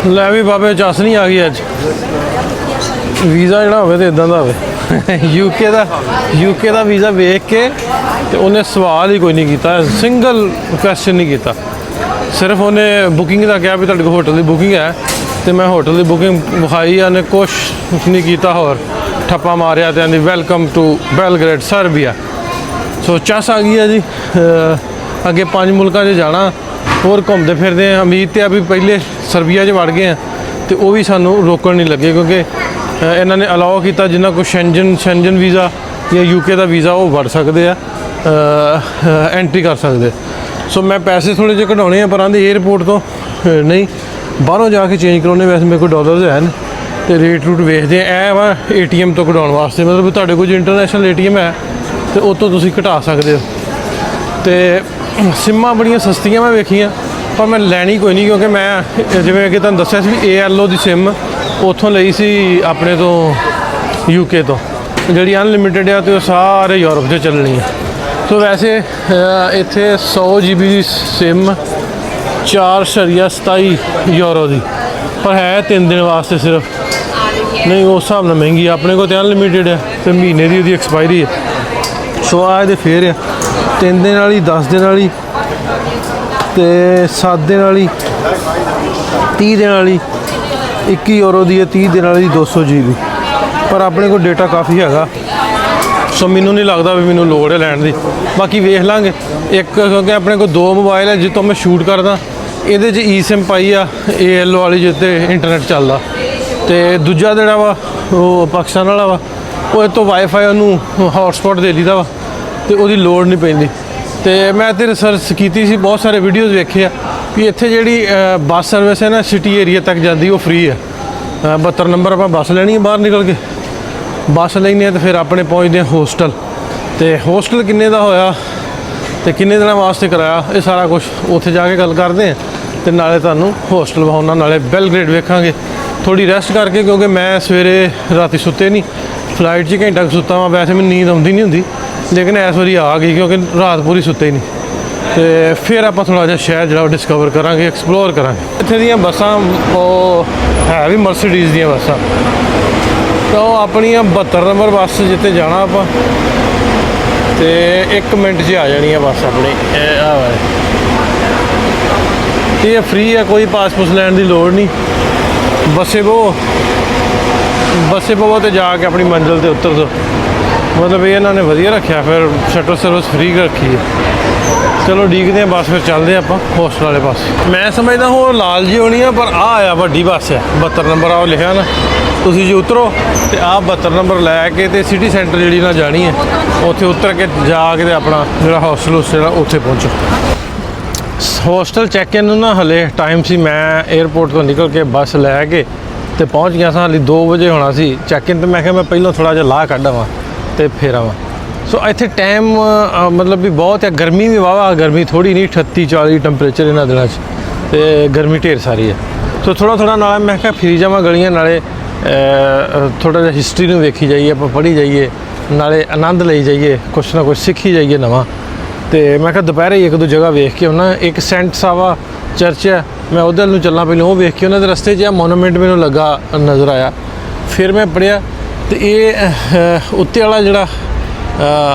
ਲੈ ਵੀ ਬਾਬੇ ਚਾਸਨੀ ਆ ਗਈ ਅੱਜ। ਵੀਜ਼ਾ ਜਿਹੜਾ ਹੋਵੇ ਤੇ ਇਦਾਂ ਦਾ ਹੋਵੇ। ਯੂਕੇ ਦਾ ਵੀਜ਼ਾ ਵੇਖ ਕੇ ਤੇ ਉਹਨੇ ਸਵਾਲ ਹੀ ਕੋਈ ਨਹੀਂ ਕੀਤਾ, ਸਿੰਗਲ ਕੁਐਸਚਨ ਨਹੀਂ ਕੀਤਾ। ਸਿਰਫ ਉਹਨੇ ਬੁਕਿੰਗ ਦਾ ਕਿਹਾ ਵੀ ਤੁਹਾਡੇ ਕੋਲ ਹੋਟਲ ਦੀ ਬੁਕਿੰਗ ਹੈ, ਤੇ ਮੈਂ ਹੋਟਲ ਦੀ ਬੁਕਿੰਗ ਵਿਖਾਈ, ਉਹਨੇ ਕੁਛ ਨਹੀਂ ਕੀਤਾ ਹੋਰ, ਠੱਪਾ ਮਾਰਿਆ ਤੇ ਆਂਦੀ ਵੈਲਕਮ ਟੂ ਬੈਲਗ੍ਰੇਡ ਸਰਬੀਆ। ਸੋ ਚੱਸ ਆ ਗਈ ਹੈ ਜੀ। ਅੱਗੇ 5 ਮੁਲਕਾਂ 'ਚ ਜਾਣਾ, ਹੋਰ ਘੁੰਮਦੇ ਫਿਰਦੇ ਆ। ਉਮੀਦ ਤੇ ਆ ਵੀ ਪਹਿਲੇ ਸਰਬੀਆ 'ਚ ਵੜ ਗਏ ਆ ਤੇ ਉਹ ਵੀ ਸਾਨੂੰ ਰੋਕਣ ਨਹੀਂ ਲੱਗੇ, ਕਿਉਂਕਿ ਇਹਨਾਂ ਨੇ ਅਲਾਓ ਕੀਤਾ ਜਿਨ੍ਹਾਂ ਕੋਲ ਸ਼ੈਂਜਨ ਵੀਜ਼ਾ ਜਾਂ UK ਦਾ ਵੀਜ਼ਾ ਉਹ ਵੜ ਸਕਦੇ ਆ, ਐਂਟਰੀ ਕਰ ਸਕਦੇ। ਸੋ ਮੈਂ ਪੈਸੇ ਥੋੜ੍ਹੇ ਜਿਹੇ ਕਢਾਉਣੇ ਆ, ਪਰ ਆਂਦੇ 에ਅਰਪੋਰਟ ਤੋਂ ਨਹੀਂ, ਬਾਹਰੋਂ ਜਾ ਕੇ ਚੇਂਜ ਕਰਾਉਣੇ। ਵੈਸੇ ਮੇਰੇ ਕੋਲ ਡਾਲਰਸ ਹੈ ਤੇ ਰੇਟ ਰੂਟ ਵੇਖਦੇ ਆ। ਇਹ ਵਾ ATM ਤੋਂ ਕਢਾਉਣ ਵਾਸਤੇ, ਮਤਲਬ ਤੁਹਾਡੇ ਕੋਲ ਜੇ ਇੰਟਰਨੈਸ਼ਨਲ ATM ਹੈ ਤੇ ਉਹ ਤੋਂ ਤੁਸੀਂ ਘਟਾ ਸਕਦੇ ਹੋ। ਤੇ ਸਿਮਾਂ ਬੜੀਆਂ ਸਸਤੀਆਂ ਮੈਂ ਵੇਖੀਆਂ, ਪਰ ਮੈਂ ਲੈਣੀ ਕੋਈ ਨਹੀਂ, ਕਿਉਂਕਿ ਮੈਂ ਜਿਵੇਂ ਕਿ ਤੁਹਾਨੂੰ ਦੱਸਿਆ ਸੀ ਵੀ ALO ਦੀ ਸਿਮ ਉੱਥੋਂ ਲਈ ਸੀ ਆਪਣੇ ਤੋਂ UK ਤੋਂ, ਜਿਹੜੀ ਅਨਲਿਮਿਟਿਡ ਆ ਤੇ ਉਹ ਸਾਰੇ ਯੂਰਪ 'ਚ ਚੱਲਣੀ ਆ। ਸੋ ਵੈਸੇ ਇੱਥੇ 100 GB ਦੀ ਸਿਮ 4.27 ਯੂਰੋ ਦੀ, ਪਰ ਹੈ 3 ਦਿਨ ਵਾਸਤੇ ਸਿਰਫ। ਨਹੀਂ ਉਸ ਹਿਸਾਬ ਨਾਲ ਮਹਿੰਗੀ, ਆਪਣੇ ਕੋਲ ਤਾਂ ਅਨਲਿਮਿਟਿਡ ਹੈ ਤੇ ਮਹੀਨੇ ਦੀ ਉਹਦੀ ਐਕਸਪਾਇਰੀ ਹੈ। ਸੋ ਆਹ ਇਹਦੇ ਫੇਰ ਆ 3 ਦਿਨ ਵਾਲੀ, 10 ਦਿਨ ਵਾਲੀ ਤੇ 7 ਦਿਨ ਵਾਲੀ, 30 ਦਿਨ ਵਾਲੀ 21 ਯੂਰੋ ਦੀ ਹੈ, 30 ਦਿਨ ਵਾਲੀ 200 GB। ਪਰ ਆਪਣੇ ਕੋਲ ਡੇਟਾ ਕਾਫੀ ਹੈਗਾ, ਸੋ ਮੈਨੂੰ ਨਹੀਂ ਲੱਗਦਾ ਵੀ ਮੈਨੂੰ ਲੋੜ ਹੈ ਲੈਣ ਦੀ। ਬਾਕੀ ਵੇਖ ਲਾਂਗੇ। ਇੱਕ ਕਿਉਂਕਿ ਆਪਣੇ ਕੋਲ 2 ਮੋਬਾਈਲ ਹੈ ਜਿੱਤੋਂ ਮੈਂ ਸ਼ੂਟ ਕਰਦਾ, ਇਹਦੇ 'ਚ eSIM ਪਾਈ ਆ ALO ਵਾਲੀ ਜਿੱਤੇ ਇੰਟਰਨੈਟ ਚੱਲਦਾ, ਤੇ ਦੂਜਾ ਜਿਹੜਾ ਵਾ ਉਹ ਪਾਕਿਸਤਾਨ ਵਾਲਾ ਵਾ, ਉਹ ਇਹ ਤੋਂ ਵਾਈਫਾਈ ਉਹਨੂੰ ਹੌਟਸਪੌਟ ਦੇ ਲਈਦਾ ਵਾ ਤੇ ਉਹਦੀ ਲੋੜ ਨਹੀਂ ਪੈਂਦੀ। ਤੇ ਮੈਂ ਤੇ ਰਿਸਰਚ ਕੀਤੀ ਸੀ, ਬਹੁਤ ਸਾਰੇ ਵੀਡੀਓਜ਼ ਵੇਖੇ ਆ ਵੀ ਇੱਥੇ ਜਿਹੜੀ ਬੱਸ ਸਰਵਿਸ ਹੈ ਨਾ ਸਿਟੀ ਏਰੀਆ ਤੱਕ ਜਾਂਦੀ, ਉਹ ਫ੍ਰੀ ਹੈ। 72 ਨੰਬਰ ਆਪਾਂ ਬੱਸ ਲੈਣੀ ਹੈ, ਬਾਹਰ ਨਿਕਲ ਕੇ ਬੱਸ ਲੈਣੀ ਹੈ ਤੇ ਫਿਰ ਆਪਣੇ ਪਹੁੰਚਦੇ ਹਾਂ ਹੋਸਟਲ। ਤੇ ਹੋਸਟਲ ਕਿੰਨੇ ਦਾ ਹੋਇਆ ਤੇ ਕਿੰਨੇ ਦਿਨਾਂ ਵਾਸਤੇ ਕਰਾਇਆ, ਇਹ ਸਾਰਾ ਕੁਝ ਉੱਥੇ ਜਾ ਕੇ ਗੱਲ ਕਰਦੇ ਹਾਂ। ਤੇ ਨਾਲੇ ਤੁਹਾਨੂੰ ਹੋਸਟਲ ਵਿਖਾਉਣਾ, ਨਾਲੇ ਬੈਲਗ੍ਰੇਡ ਵੇਖਾਂਗੇ। ਥੋੜੀ ਰੈਸਟ ਕਰਕੇ, ਕਿਉਂਕਿ ਮੈਂ ਸਵੇਰੇ ਰਾਤੀ ਸੁੱਤੇ ਨਹੀਂ, ਫਲਾਈਟ 'ਚ ਘੰਟਾ ਸੁੱਤਾ ਵਾਂ। ਵੈਸੇ ਮੈਨੂੰ ਨੀਂਦ ਆਉਂਦੀ ਨਹੀਂ ਹੁੰਦੀ, ਲੇਕਿਨ ਇਸ ਵਾਰੀ ਆ ਗਈ ਕਿਉਂਕਿ ਰਾਤ ਪੂਰੀ ਸੁੱਤੇ ਹੀ ਨਹੀਂ। ਤੇ ਫਿਰ ਆਪਾਂ ਥੋੜ੍ਹਾ ਜਿਹਾ ਸ਼ਹਿਰ ਜਿਹੜਾ ਉਹ ਡਿਸਕਵਰ ਕਰਾਂਗੇ, ਐਕਸਪਲੋਰ ਕਰਾਂਗੇ। ਇੱਥੇ ਦੀਆਂ ਬੱਸਾਂ ਉਹ ਹੈ ਵੀ ਮਰਸੀਡੀਜ਼ ਦੀਆਂ ਬੱਸਾਂ, ਤਾਂ ਉਹ ਆਪਣੀਆਂ 72 ਨੰਬਰ ਬੱਸ ਜਿੱਥੇ ਜਾਣਾ ਆਪਾਂ, ਤੇ 1 ਮਿੰਟ 'ਚ ਆ ਜਾਣੀ ਆ ਬੱਸ ਆਪਣੀ। ਇਹ ਫ੍ਰੀ ਹੈ, ਕੋਈ ਪਾਸਪੋਰਟ ਲੈਣ ਦੀ ਲੋੜ ਨਹੀਂ। ਬੱਸੇ ਪਵੋ ਤੇ ਜਾ ਕੇ ਆਪਣੀ ਮੰਜ਼ਿਲ ਤੇ ਉਤਰ ਦਿਓ। ਮਤਲਬ ਇਹ ਇਹਨਾਂ ਨੇ ਵਧੀਆ ਰੱਖਿਆ, ਫਿਰ ਸ਼ਟਲ ਸਰਵਿਸ ਫ੍ਰੀ ਰੱਖੀ ਹੈ। ਚਲੋ ਉਡੀਕਦੇ ਹਾਂ ਬੱਸ, ਫਿਰ ਚੱਲਦੇ ਆਪਾਂ ਹੋਸਟਲ ਵਾਲੇ ਪਾਸੇ। ਮੈਂ ਸਮਝਦਾ ਉਹ ਲਾਲ ਜੀ ਹੋਣੀ ਆ, ਪਰ ਆਹ ਆਇਆ ਵੱਡੀ ਬੱਸ ਹੈ 72 ਨੰਬਰ, ਆਹ ਲਿਖਿਆ ਨਾ। ਤੁਸੀਂ ਜੀ ਉਤਰੋ ਤੇ ਆਹ 72 ਨੰਬਰ ਲੈ ਕੇ ਤੇ ਸਿਟੀ ਸੈਂਟਰ ਜਿਹੜੀ ਨਾਲ ਜਾਣੀ ਹੈ, ਉੱਥੇ ਉਤਰ ਕੇ ਜਾ ਕੇ ਤੇ ਆਪਣਾ ਜਿਹੜਾ ਹੋਸਟਲ ਉੱਥੇ ਪਹੁੰਚੋ। ਹੋਸਟਲ ਚੈੱਕ ਇਨ ਨੂੰ ਨਾ ਹਲੇ ਟਾਈਮ ਸੀ, ਮੈਂ 에ਅਰਪੋਰਟ ਤੋਂ ਨਿਕਲ ਕੇ ਬੱਸ ਲੈ ਕੇ ਤੇ ਪਹੁੰਚ ਗਿਆ ਸਾਂ। ਹਾਲੇ 2 ਵਜੇ ਹੋਣਾ ਸੀ ਚੈੱਕ ਇਨ, ਤੇ ਮੈਂ ਕਿਹਾ ਮੈਂ ਪਹਿਲਾਂ ਥੋੜ੍ਹਾ ਜਿਹਾ ਲਾਹ ਕੱਢ ਆਵਾਂ ਤੇ ਫਿਰ ਆਵਾਂ। ਸੋ ਇੱਥੇ ਟਾਈਮ ਮਤਲਬ ਵੀ ਬਹੁਤ ਹੈ, ਗਰਮੀ ਵੀ ਵਾਹਵਾ, ਗਰਮੀ ਥੋੜ੍ਹੀ ਨਹੀਂ, 38-40 ਟੈਂਪਰੇਚਰ ਇਹਨਾਂ ਦਿਨਾਂ 'ਚ, ਤੇ ਗਰਮੀ ਢੇਰ ਸਾਰੀ ਹੈ। ਸੋ ਥੋੜ੍ਹਾ ਨਾਲ ਮੈਂ ਕਿਹਾ ਫਿਰੀ ਜਾਵਾਂ ਗਲੀਆਂ, ਨਾਲੇ ਥੋੜ੍ਹਾ ਜਿਹਾ ਹਿਸਟਰੀ ਨੂੰ ਵੇਖੀ ਜਾਈਏ, ਆਪਾਂ ਪੜ੍ਹੀ ਜਾਈਏ, ਨਾਲੇ ਆਨੰਦ ਲਈ ਜਾਈਏ, ਕੁਛ ਨਾ ਕੁਛ ਸਿੱਖੀ ਜਾਈਏ ਨਵਾਂ। ਤੇ ਮੈਂ ਕਿਹਾ ਦੁਪਹਿਰੇ ਹੀ 1-2 ਜਗ੍ਹਾ ਵੇਖ ਕੇ ਆਉਣਾ। ਇੱਕ ਸੈਂਟ ਸਾਵਾ ਚਰਚ ਹੈ, ਮੈਂ ਉੱਧਰ ਨੂੰ ਚੱਲਣਾ, ਪਹਿਲਾਂ ਉਹ ਵੇਖ ਕੇ ਉਹਨਾਂ ਦੇ ਰਸਤੇ 'ਚ ਇਹ ਮੋਨੂਮੈਂਟ ਮੈਨੂੰ ਲੱਗਾ, ਨਜ਼ਰ ਆਇਆ। ਫਿਰ ਮੈਂ ਪੜ੍ਹਿਆ ਤੇ ਇਹ ਉੱਤੇ ਵਾਲਾ ਜਿਹੜਾ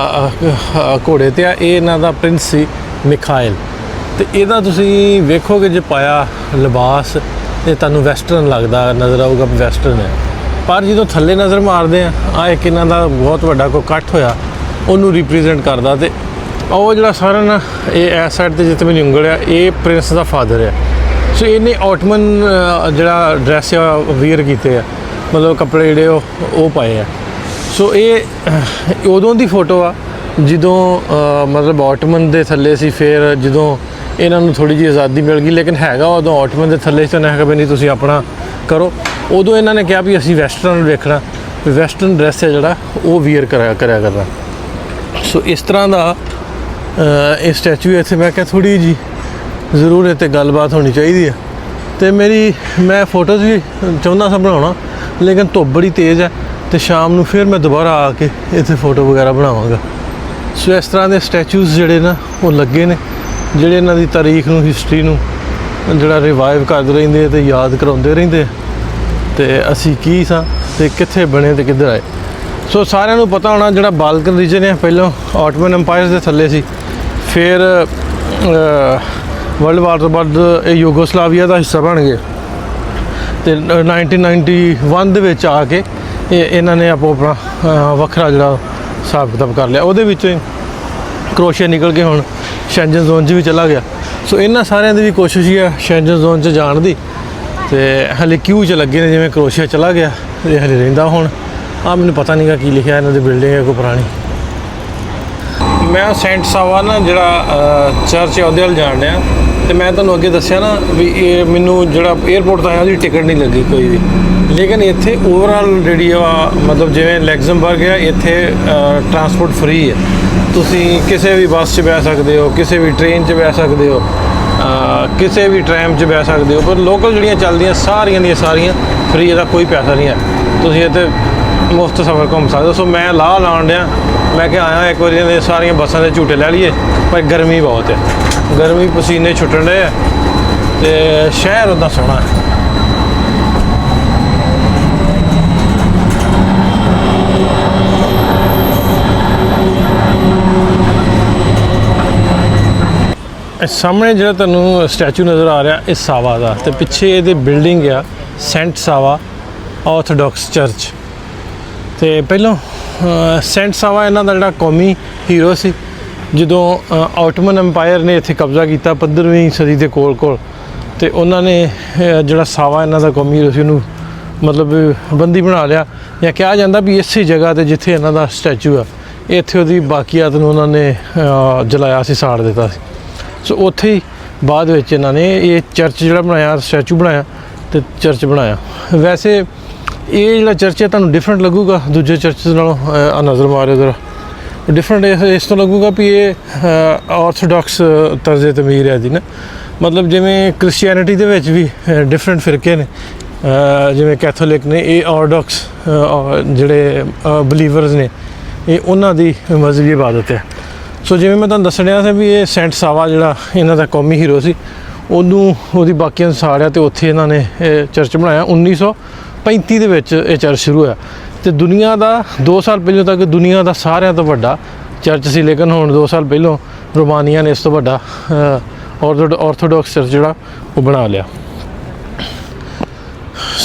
ਘੋੜੇ 'ਤੇ ਆ, ਇਹ ਇਹਨਾਂ ਦਾ ਪ੍ਰਿੰਸ ਸੀ ਮਿਖਾਇਲ। ਤੇ ਇਹਦਾ ਤੁਸੀਂ ਵੇਖੋਗੇ ਜੇ ਪਾਇਆ ਲਿਬਾਸ ਤੇ ਤੁਹਾਨੂੰ ਵੈਸਟਰਨ ਲੱਗਦਾ, ਨਜ਼ਰ ਆਊਗਾ ਵੈਸਟਰਨ ਹੈ। ਪਰ ਜਦੋਂ ਥੱਲੇ ਨਜ਼ਰ ਮਾਰਦੇ ਆ ਇੱਕ ਇਹਨਾਂ ਦਾ ਬਹੁਤ ਵੱਡਾ ਕੋਈ ਕੱਟ ਹੋਇਆ, ਉਹਨੂੰ ਰਿਪਰੈਜ਼ੈਂਟ ਕਰਦਾ। ਤੇ ਉਹ ਜਿਹੜਾ ਸਾਰਾ ਨਾ ਇਹ ਇਸ ਸਾਈਡ 'ਤੇ ਜਿੱਥੇ ਮੇਰੀ ਉਂਗਲ ਆ, ਇਹ ਪ੍ਰਿੰਸ ਦਾ ਫਾਦਰ ਹੈ। ਸੋ ਇਹਨੇ ਆਟਮਨ ਜਿਹੜਾ ਡਰੈਸ ਆ ਵੀਅਰ ਕੀਤੇ ਆ, ਮਤਲਬ ਕੱਪੜੇ ਜਿਹੜੇ ਉਹ ਪਾਏ ਆ। ਸੋ ਇਹ ਉਦੋਂ ਦੀ ਫੋਟੋ ਆ ਜਦੋਂ ਮਤਲਬ ਆਟਮਨ ਦੇ ਥੱਲੇ ਸੀ। ਫਿਰ ਜਦੋਂ ਇਹਨਾਂ ਨੂੰ ਥੋੜ੍ਹੀ ਜਿਹੀ ਆਜ਼ਾਦੀ ਮਿਲ ਗਈ, ਲੇਕਿਨ ਹੈਗਾ ਉਦੋਂ ਆਟਮਨ ਦੇ ਥੱਲੇ ਸੀ, ਉਹਨੇ ਕਿਹਾ ਵੀ ਨਹੀਂ ਤੁਸੀਂ ਆਪਣਾ ਕਰੋ। ਉਦੋਂ ਇਹਨਾਂ ਨੇ ਕਿਹਾ ਵੀ ਅਸੀਂ ਵੈਸਟਰਨ ਵੇਖਣਾ, ਵੈਸਟਰਨ ਡਰੈਸ ਹੈ ਜਿਹੜਾ ਉਹ ਵੀਅਰ ਕਰਿਆ ਕਰਨਾ। ਸੋ ਇਸ ਤਰ੍ਹਾਂ ਦਾ ਇਹ ਸਟੈਚੂ ਇੱਥੇ ਮੈਂ ਕਿਹਾ ਥੋੜ੍ਹੀ ਜਿਹੀ ਜ਼ਰੂਰ ਇਹ 'ਤੇ ਗੱਲਬਾਤ ਹੋਣੀ ਚਾਹੀਦੀ ਹੈ। ਤੇ ਮੈਂ ਫੋਟੋਜ਼ ਵੀ ਚਾਹੁੰਦਾ ਸਾਂ ਬਣਾਉਣਾ, ਲੇਕਿਨ ਧੁੱਪ ਬੜੀ ਤੇਜ਼ ਹੈ ਤੇ ਸ਼ਾਮ ਨੂੰ ਫਿਰ ਮੈਂ ਦੁਬਾਰਾ ਆ ਕੇ ਇੱਥੇ ਫੋਟੋ ਵਗੈਰਾ ਬਣਾਵਾਂਗਾ। ਸੋ ਇਸ ਤਰ੍ਹਾਂ ਦੇ ਸਟੈਚੂਜ਼ ਜਿਹੜੇ ਨਾ ਉਹ ਲੱਗੇ ਨੇ, ਜਿਹੜੇ ਇਹਨਾਂ ਦੀ ਤਾਰੀਖ ਨੂੰ, ਹਿਸਟਰੀ ਨੂੰ ਜਿਹੜਾ ਰਿਵਾਈਵ ਕਰਦੇ ਰਹਿੰਦੇ ਤੇ ਯਾਦ ਕਰਾਉਂਦੇ ਰਹਿੰਦੇ, ਤੇ ਅਸੀਂ ਕੀ ਸਾਂ ਤੇ ਕਿੱਥੇ ਬਣੇ ਤੇ ਕਿੱਧਰ ਆਏ। ਸੋ ਸਾਰਿਆਂ ਨੂੰ ਪਤਾ ਹੋਣਾ ਜਿਹੜਾ ਬਾਲਕਨ ਰੀਜਨ ਹੈ ਪਹਿਲਾਂ ਆਟਮਨ ਐਮਪਾਇਰ ਦੇ ਥੱਲੇ ਸੀ, ਫਿਰ ਵਰਲਡ ਵਾਰ ਤੋਂ ਬਾਅਦ ਇਹ ਯੂਗੋਸਲਾਵੀਆ ਦਾ ਹਿੱਸਾ ਬਣ ਗਏ, ਤੇ 1991 ਦੇ ਵਿੱਚ ਆ ਕੇ ਇਹਨਾਂ ਨੇ ਆਪਣਾ ਵੱਖਰਾ ਜਿਹੜਾ ਹਿਸਾਬ ਕਿਤਾਬ ਕਰ ਲਿਆ। ਉਹਦੇ ਵਿੱਚ ਕਰੋਸ਼ੀਆ ਨਿਕਲ ਕੇ ਹੁਣ ਸ਼ੈਂਜਨ ਜ਼ੋਨ 'ਚ ਵੀ ਚਲਾ ਗਿਆ। ਸੋ ਇਹਨਾਂ ਸਾਰਿਆਂ ਦੀ ਵੀ ਕੋਸ਼ਿਸ਼ ਹੀ ਹੈ ਸ਼ੈਂਜਨ ਜ਼ੋਨ 'ਚ ਜਾਣ ਦੀ, ਤੇ ਹਾਲੇ ਕਿਊ 'ਚ ਲੱਗੇ ਨੇ, ਜਿਵੇਂ ਕਰੋਸ਼ੀਆ ਚਲਾ ਗਿਆ ਇਹ ਹਲੇ ਰਹਿੰਦਾ ਹੁਣ। ਆ ਮੈਨੂੰ ਪਤਾ ਨਹੀਂਗਾ ਕੀ ਲਿਖਿਆ ਇਹਨਾਂ ਦੀ ਬਿਲਡਿੰਗ ਹੈ ਕੋਈ ਪੁਰਾਣੀ। ਮੈਂ ਸੈਂਟ ਸਾਵਾ ਨਾ ਜਿਹੜਾ ਚਰਚ ਹੈ ਉਹਦੇ ਵੱਲ ਜਾਣ ਡਿਆ, ਤੇ ਮੈਂ ਤੁਹਾਨੂੰ ਅੱਗੇ ਦੱਸਿਆ ਨਾ ਵੀ ਇਹ ਮੈਨੂੰ ਜਿਹੜਾ 에ਅਰਪੋਰਟ ਤੋਂ ਆਇਆ ਉਹਦੀ ਟਿਕਟ ਨਹੀਂ ਲੱਗੀ ਕੋਈ ਵੀ। ਲੇਕਿਨ ਇੱਥੇ ਓਵਰਆਲ ਜਿਹੜੀ ਆ ਮਤਲਬ ਜਿਵੇਂ ਲੈਗਜ਼ਮਬਰਗ ਹੈ, ਇੱਥੇ ਟਰਾਂਸਪੋਰਟ ਫ੍ਰੀ ਹੈ। ਤੁਸੀਂ ਕਿਸੇ ਵੀ ਬੱਸ 'ਚ ਬਹਿ ਸਕਦੇ ਹੋ, ਕਿਸੇ ਵੀ ਟ੍ਰੇਨ 'ਚ ਬਹਿ ਸਕਦੇ ਹੋ, ਕਿਸੇ ਵੀ ਟ੍ਰੈਮ 'ਚ ਬਹਿ ਸਕਦੇ ਹੋ। ਪਰ ਲੋਕਲ ਜਿਹੜੀਆਂ ਚੱਲਦੀਆਂ ਸਾਰੀਆਂ ਦੀਆਂ ਸਾਰੀਆਂ ਫ੍ਰੀ, ਇਹਦਾ ਕੋਈ ਪੈਸਾ ਨਹੀਂ ਹੈ। ਤੁਸੀਂ ਇੱਥੇ ਮੁਫਤ ਸਫ਼ਰ ਘੁੰਮ ਸਕਦੇ ਹੋ। ਸੋ ਮੈਂ ਲਾਉਣ ਡਿਆ, ਮੈਂ ਕਿਹਾ ਆਇਆ ਇੱਕ ਵਾਰੀ ਇਹਨਾਂ ਸਾਰੀਆਂ ਬੱਸਾਂ ਦੇ ਝੂਟੇ ਲੈ ਲਈਏ, ਪਰ ਗਰਮੀ ਬਹੁਤ ਹੈ, ਗਰਮੀ ਪਸੀਨੇ ਛੁੱਟਣ ਡਏ ਆ, ਅਤੇ ਸ਼ਹਿਰ ਉੱਦਾਂ ਸੋਹਣਾ ਹੈ। ਸਾਹਮਣੇ ਜਿਹੜਾ ਤੁਹਾਨੂੰ ਸਟੈਚੂ ਨਜ਼ਰ ਆ ਰਿਹਾ ਇਹ ਸਾਵਾ ਦਾ, ਅਤੇ ਪਿੱਛੇ ਇਹਦੇ ਬਿਲਡਿੰਗ ਆ ਸੈਂਟ ਸਾਵਾ ਆਰਥੋਡਾਕਸ ਚਰਚ। ਅਤੇ ਪਹਿਲਾਂ ਸੈਂਟ ਸਾਵਾ ਇਹਨਾਂ ਦਾ ਜਿਹੜਾ ਕੌਮੀ ਹੀਰੋ ਸੀ। ਜਦੋਂ ਆਟੋਮਨ ਐਮਪਾਇਰ ਨੇ ਇੱਥੇ ਕਬਜ਼ਾ ਕੀਤਾ 15ਵੀਂ ਸਦੀ ਦੇ ਕੋਲ ਅਤੇ ਉਹਨਾਂ ਨੇ ਜਿਹੜਾ ਸਾਵਾ ਇਹਨਾਂ ਦਾ ਕੌਮੀ ਹੀਰੋ ਸੀ ਉਹਨੂੰ ਮਤਲਬ ਬੰਦੀ ਬਣਾ ਲਿਆ, ਜਾਂ ਕਿਹਾ ਜਾਂਦਾ ਵੀ ਇਸੇ ਜਗ੍ਹਾ 'ਤੇ ਜਿੱਥੇ ਇਹਨਾਂ ਦਾ ਸਟੈਚੂ ਆ ਇੱਥੇ ਉਹਦੀ ਬਾਕੀਆਤ ਨੂੰ ਉਹਨਾਂ ਨੇ ਜਲਾਇਆ ਸੀ, ਸਾੜ ਦਿੱਤਾ ਸੀ। ਸੋ ਉੱਥੇ ਹੀ ਬਾਅਦ ਵਿੱਚ ਇਹਨਾਂ ਨੇ ਇਹ ਚਰਚ ਜਿਹੜਾ ਬਣਾਇਆ, ਸਟੈਚੂ ਬਣਾਇਆ ਅਤੇ ਚਰਚ ਬਣਾਇਆ। ਵੈਸੇ ਇਹ ਜਿਹੜਾ ਚਰਚ ਹੈ ਤੁਹਾਨੂੰ ਡਿਫਰੈਂਟ ਲੱਗੂਗਾ ਦੂਜੇ ਚਰਚਿਸ ਨਾਲੋਂ। ਨਜ਼ਰ ਮਾਰਿਓ ਜ਼ਰਾ, ਡਿਫਰੈਂਟ ਇਸ ਤੋਂ ਲੱਗੂਗਾ ਵੀ ਇਹ ਆਰਥੋਡਾਕਸ ਤਰਜ਼ੇ ਤਮੀਰ ਹੈ ਜੀ ਨਾ। ਮਤਲਬ ਜਿਵੇਂ ਕ੍ਰਿਸਚੀਅਨਿਟੀ ਦੇ ਵਿੱਚ ਵੀ ਡਿਫਰੈਂਟ ਫਿਰਕੇ ਨੇ, ਜਿਵੇਂ ਕੈਥੋਲਿਕ ਨੇ, ਇਹ ਆਰਥੋਡਾਕਸ ਜਿਹੜੇ ਬਲੀਵਰਸ ਨੇ ਇਹ ਉਹਨਾਂ ਦੀ ਮਜ਼ਹਬੀ ਇਬਾਦਤ ਹੈ। ਸੋ ਜਿਵੇਂ ਮੈਂ ਤੁਹਾਨੂੰ ਦੱਸ ਰਿਹਾ ਸੀ ਵੀ ਇਹ ਸੈਂਟ ਸਾਵਾ ਜਿਹੜਾ ਇਹਨਾਂ ਦਾ ਕੌਮੀ ਹੀਰੋ ਸੀ, ਉਹਦੀ ਬਾਕੀਆਂ ਨੂੰ ਸਾੜਿਆ ਅਤੇ ਉੱਥੇ ਇਹਨਾਂ ਨੇ ਇਹ ਚਰਚ ਬਣਾਇਆ। 1935 ਦੇ ਵਿੱਚ ਇਹ ਚਰਚ ਸ਼ੁਰੂ ਹੋਇਆ, ਅਤੇ ਦੁਨੀਆ ਦਾ 2 ਸਾਲ ਪਹਿਲਾਂ ਤੱਕ ਦੁਨੀਆ ਦਾ ਸਾਰਿਆਂ ਤੋਂ ਵੱਡਾ ਚਰਚ ਸੀ। ਲੇਕਿਨ ਹੁਣ 2 ਸਾਲ ਪਹਿਲਾਂ ਰੋਮਾਨੀਆ ਨੇ ਇਸ ਤੋਂ ਵੱਡਾ ਆਰਥੋਡਾਕਸ ਚਰਚ ਜਿਹੜਾ ਉਹ ਬਣਾ ਲਿਆ।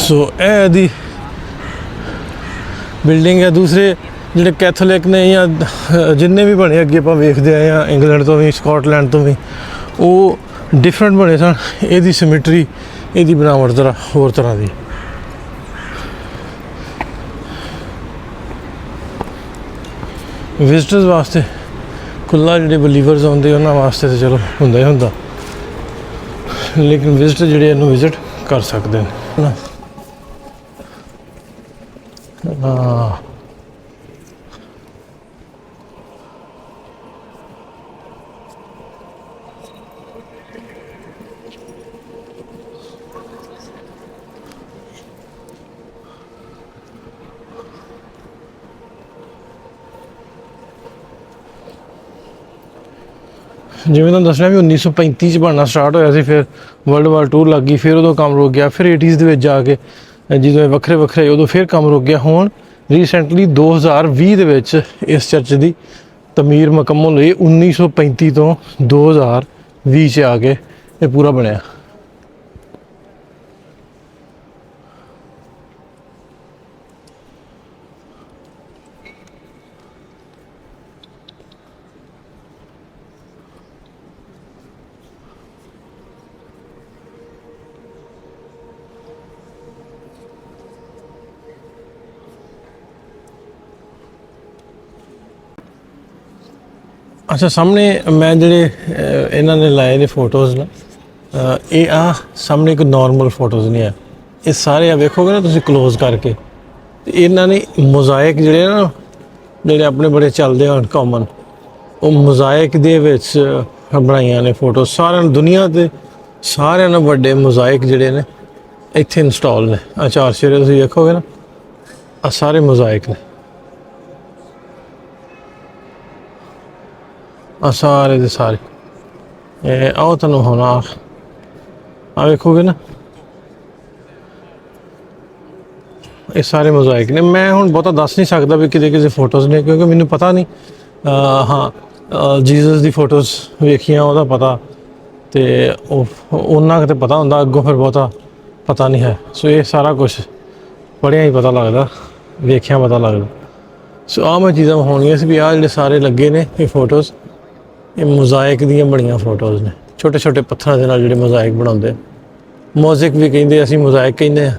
ਸੋ ਇਹ ਇਹਦੀ ਬਿਲਡਿੰਗ ਹੈ। ਦੂਸਰੇ ਜਿਹੜੇ ਕੈਥੋਲਿਕ ਨੇ ਜਾਂ ਜਿੰਨੇ ਵੀ ਬਣੇ ਅੱਗੇ ਆਪਾਂ ਵੇਖਦੇ ਆਏ ਹਾਂ, ਇੰਗਲੈਂਡ ਤੋਂ ਵੀ ਸਕਾਟਲੈਂਡ ਤੋਂ ਵੀ, ਉਹ ਡਿਫਰੈਂਟ ਬਣੇ ਸਨ। ਇਹਦੀ ਸਿਮੈਟਰੀ, ਇਹਦੀ ਬਣਾਵਟ ਜ਼ਰਾ ਹੋਰ ਤਰ੍ਹਾਂ ਦੀ। ਵਿਜ਼ਟਰਸ ਵਾਸਤੇ ਖੁੱਲ੍ਹਾ, ਜਿਹੜੇ ਬਲੀਵਰਸ ਆਉਂਦੇ ਉਹਨਾਂ ਵਾਸਤੇ ਤਾਂ ਚਲੋ ਹੁੰਦਾ ਹੀ ਹੁੰਦਾ, ਲੇਕਿਨ ਵਿਜ਼ਟਰ ਜਿਹੜੇ ਇਹਨੂੰ ਵਿਜ਼ਿਟ ਕਰ ਸਕਦੇ ਨੇ। ਜਿਵੇਂ ਤੁਹਾਨੂੰ ਦੱਸਣਾ ਵੀ 1935 'ਚ ਬਣਨਾ ਸਟਾਰਟ ਹੋਇਆ ਸੀ, ਫਿਰ ਵਰਲਡ ਵਾਰ 2 ਲੱਗ ਗਈ, ਫਿਰ ਉਦੋਂ ਕੰਮ ਰੁਕ ਗਿਆ। ਫਿਰ 80s ਦੇ ਵਿੱਚ ਜਾ ਕੇ ਜਦੋਂ ਇਹ ਵੱਖਰੇ ਉਦੋਂ ਫਿਰ ਕੰਮ ਰੁਕ ਗਿਆ। ਹੁਣ ਰੀਸੈਂਟਲੀ 2020 ਦੇ ਵਿੱਚ ਇਸ ਚਰਚ ਦੀ ਤਮੀਰ ਮੁਕੰਮਲ ਹੋਈ। 1935 ਤੋਂ 2020 'ਚ ਆ ਕੇ ਇਹ ਪੂਰਾ ਬਣਿਆ। ਅੱਛਾ, ਸਾਹਮਣੇ ਮੈਂ ਜਿਹੜੇ ਇਹਨਾਂ ਨੇ ਲਾਏ ਨੇ ਫੋਟੋਜ਼ ਨਾ, ਇਹ ਸਾਹਮਣੇ ਇੱਕ ਨੋਰਮਲ ਫੋਟੋਜ਼ ਨਹੀਂ ਹੈ, ਇਹ ਸਾਰੇ ਆ ਵੇਖੋਗੇ ਨਾ ਤੁਸੀਂ ਕਲੋਜ਼ ਕਰਕੇ, ਤੇ ਇਹਨਾਂ ਨੇ ਮੋਜ਼ਾਇਕ ਜਿਹੜੇ ਆਪਣੇ ਬੜੇ ਚੱਲਦੇ ਹਨ ਕਾਮਨ, ਉਹ ਮੋਜ਼ਾਇਕ ਦੇ ਵਿੱਚ ਬਣਾਈਆਂ ਨੇ ਫੋਟੋ। ਦੁਨੀਆ ਦੇ ਸਾਰਿਆਂ ਨਾਲੋਂ ਵੱਡੇ ਮੋਜ਼ਾਇਕ ਜਿਹੜੇ ਨੇ ਇੱਥੇ ਇੰਸਟਾਲ ਨੇ। ਚਾਰ ਚੇਹਰੇ ਤੁਸੀਂ ਵੇਖੋਗੇ ਨਾ, ਆ ਸਾਰੇ ਮੋਜ਼ਾਇਕ ਨੇ, ਸਾਰੇ ਦੇ ਸਾਰੇ। ਆਓ ਤੁਹਾਨੂੰ ਹੁਣ ਆ ਵੇਖੋਗੇ ਨਾ, ਇਹ ਸਾਰੇ ਮੋਜ਼ਾਇਕ ਨੇ। ਮੈਂ ਹੁਣ ਬਹੁਤਾ ਦੱਸ ਨਹੀਂ ਸਕਦਾ ਵੀ ਕਿਤੇ ਫੋਟੋਜ਼ ਨੇ, ਕਿਉਂਕਿ ਮੈਨੂੰ ਪਤਾ ਨਹੀਂ। ਹਾਂ, ਜੀਸਸ ਦੀ ਫੋਟੋਜ਼ ਵੇਖੀਆਂ, ਉਹਦਾ ਪਤਾ, ਤੇ ਉਹਨਾਂ ਕਿਤੇ ਪਤਾ ਹੁੰਦਾ, ਅੱਗੋਂ ਫਿਰ ਬਹੁਤਾ ਪਤਾ ਨਹੀਂ ਹੈ। ਸੋ ਇਹ ਸਾਰਾ ਕੁਛ ਪੜ੍ਹਿਆ ਹੀ ਪਤਾ ਲੱਗਦਾ, ਵੇਖਿਆ ਪਤਾ ਲੱਗਦਾ। ਸੋ ਆਹ ਮੈਂ ਚੀਜ਼ਾਂ ਹੋਣੀਆਂ ਸੀ ਵੀ ਆਹ ਜਿਹੜੇ ਸਾਰੇ ਲੱਗੇ ਨੇ ਇਹ ਫੋਟੋਜ਼, ਇਹ ਮੋਜ਼ਾਇਕ ਦੀਆਂ ਬਣੀਆਂ ਫੋਟੋਜ਼ ਨੇ। ਛੋਟੇ ਛੋਟੇ ਪੱਥਰਾਂ ਦੇ ਨਾਲ ਜਿਹੜੇ ਮੋਜ਼ਾਇਕ ਬਣਾਉਂਦੇ, ਮੋਜ਼ਿਕ ਵੀ ਕਹਿੰਦੇ, ਅਸੀਂ ਮੋਜ਼ਾਇਕ ਕਹਿੰਦੇ ਹਾਂ।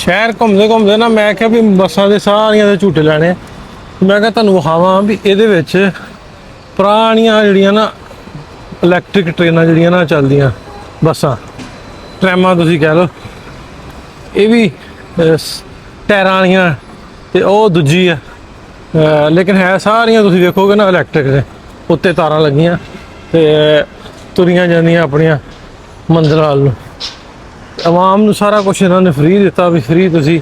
ਸ਼ਹਿਰ ਘੁੰਮਦੇ ਘੁੰਮਦੇ ਨਾ ਮੈਂ ਕਿਹਾ ਵੀ ਬੱਸਾਂ ਦੇ ਸਾਰੀਆਂ ਦੇ ਝੂਟੇ ਲੈਣੇ। ਮੈਂ ਕਿਹਾ ਤੁਹਾਨੂੰ ਵਿਖਾਵਾਂ ਵੀ ਇਹਦੇ ਵਿੱਚ ਪੁਰਾਣੀਆਂ ਜਿਹੜੀਆਂ ਨਾ ਇਲੈਕਟ੍ਰਿਕ ਟ੍ਰੇਨਾਂ ਜਿਹੜੀਆਂ ਨਾ ਚੱਲਦੀਆਂ, ਬੱਸਾਂ ਟਰੈਮਾਂ ਤੁਸੀਂ ਕਹਿ ਲਓ, ਇਹ ਵੀ ਟਾਇਰਾਂ ਵਾਲੀਆਂ ਤੇ ਉਹ ਦੂਜੀ ਆ, ਲੇਕਿਨ ਹੈ ਸਾਰੀਆਂ ਤੁਸੀਂ ਵੇਖੋਗੇ ਨਾ ਇਲੈਕਟ੍ਰਿਕ ਨੇ, ਉੱਤੇ ਤਾਰਾਂ ਲੱਗੀਆਂ ਤੇ ਤੁਰੀਆਂ ਜਾਂਦੀਆਂ ਆਪਣੀਆਂ ਮੰਜ਼ਿਲ ਵੱਲ ਨੂੰ। ਆਵਾਮ ਨੂੰ ਸਾਰਾ ਕੁਛ ਇਹਨਾਂ ਨੇ ਫ੍ਰੀ ਦਿੱਤਾ ਵੀ ਫ੍ਰੀ ਤੁਸੀਂ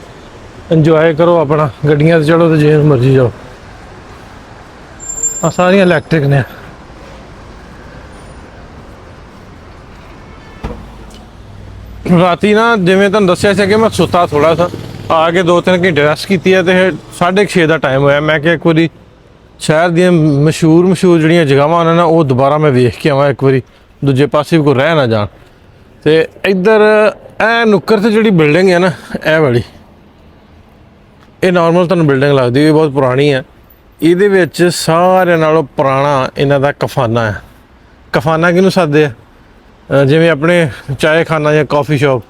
ਇੰਜੋਏ ਕਰੋ, ਆਪਣਾ ਗੱਡੀਆਂ 'ਤੇ ਚੜੋ ਤੇ ਜਿਵੇਂ ਮਰਜ਼ੀ ਜਾਓ। ਆ ਸਾਰੀਆਂ ਇਲੈਕਟ੍ਰਿਕ ਨੇ। ਰਾਤੀ ਨਾ ਜਿਵੇਂ ਤੁਹਾਨੂੰ ਦੱਸਿਆ ਸੀ ਕਿ ਮੈਂ ਸੁੱਤਾ ਥੋੜਾ ਸਾ, ਆ ਕੇ 2-3 ਘੰਟੇ ਰੈਸਟ ਕੀਤੀ ਹੈ ਤੇ 6:30 ਦਾ ਟਾਈਮ ਹੋਇਆ। ਮੈਂ ਕਿਹਾ ਇੱਕ ਵਾਰੀ ਸ਼ਹਿਰ ਦੀਆਂ ਮਸ਼ਹੂਰ ਜਿਹੜੀਆਂ ਜਗ੍ਹਾਵਾਂ ਉਹਨਾਂ ਨਾਲ ਉਹ ਦੁਬਾਰਾ ਮੈਂ ਵੇਖ ਕੇ ਆਵਾਂ, ਇੱਕ ਵਾਰੀ ਦੂਜੇ ਪਾਸੇ ਵੀ ਕੋਈ ਰਹਿ ਨਾ ਜਾਣ। ਤੇ ਇੱਧਰ ਇਹ ਨੁੱਕਰ ਤੇ ਜਿਹੜੀ ਬਿਲਡਿੰਗ ਹੈ ਨਾ, ਇਹ ਵਾਲੀ, ਇਹ ਨਾਰਮਲ ਤੁਹਾਨੂੰ ਬਿਲਡਿੰਗ ਲੱਗਦੀ ਹੈ, ਬਹੁਤ ਪੁਰਾਣੀ ਹੈ। ਇਹਦੇ ਵਿੱਚ ਸਾਰਿਆਂ ਨਾਲੋਂ ਪੁਰਾਣਾ ਇਹਨਾਂ ਦਾ ਕਫਾਨਾ ਹੈ। ਕਫਾਨਾ ਕਿਹਨੂੰ ਸੱਦਦੇ ਆ? ਜਿਵੇਂ ਆਪਣੇ ਚਾਏ ਖਾਨਾ ਜਾਂ ਕਾਫੀ ਸ਼ਾਪ,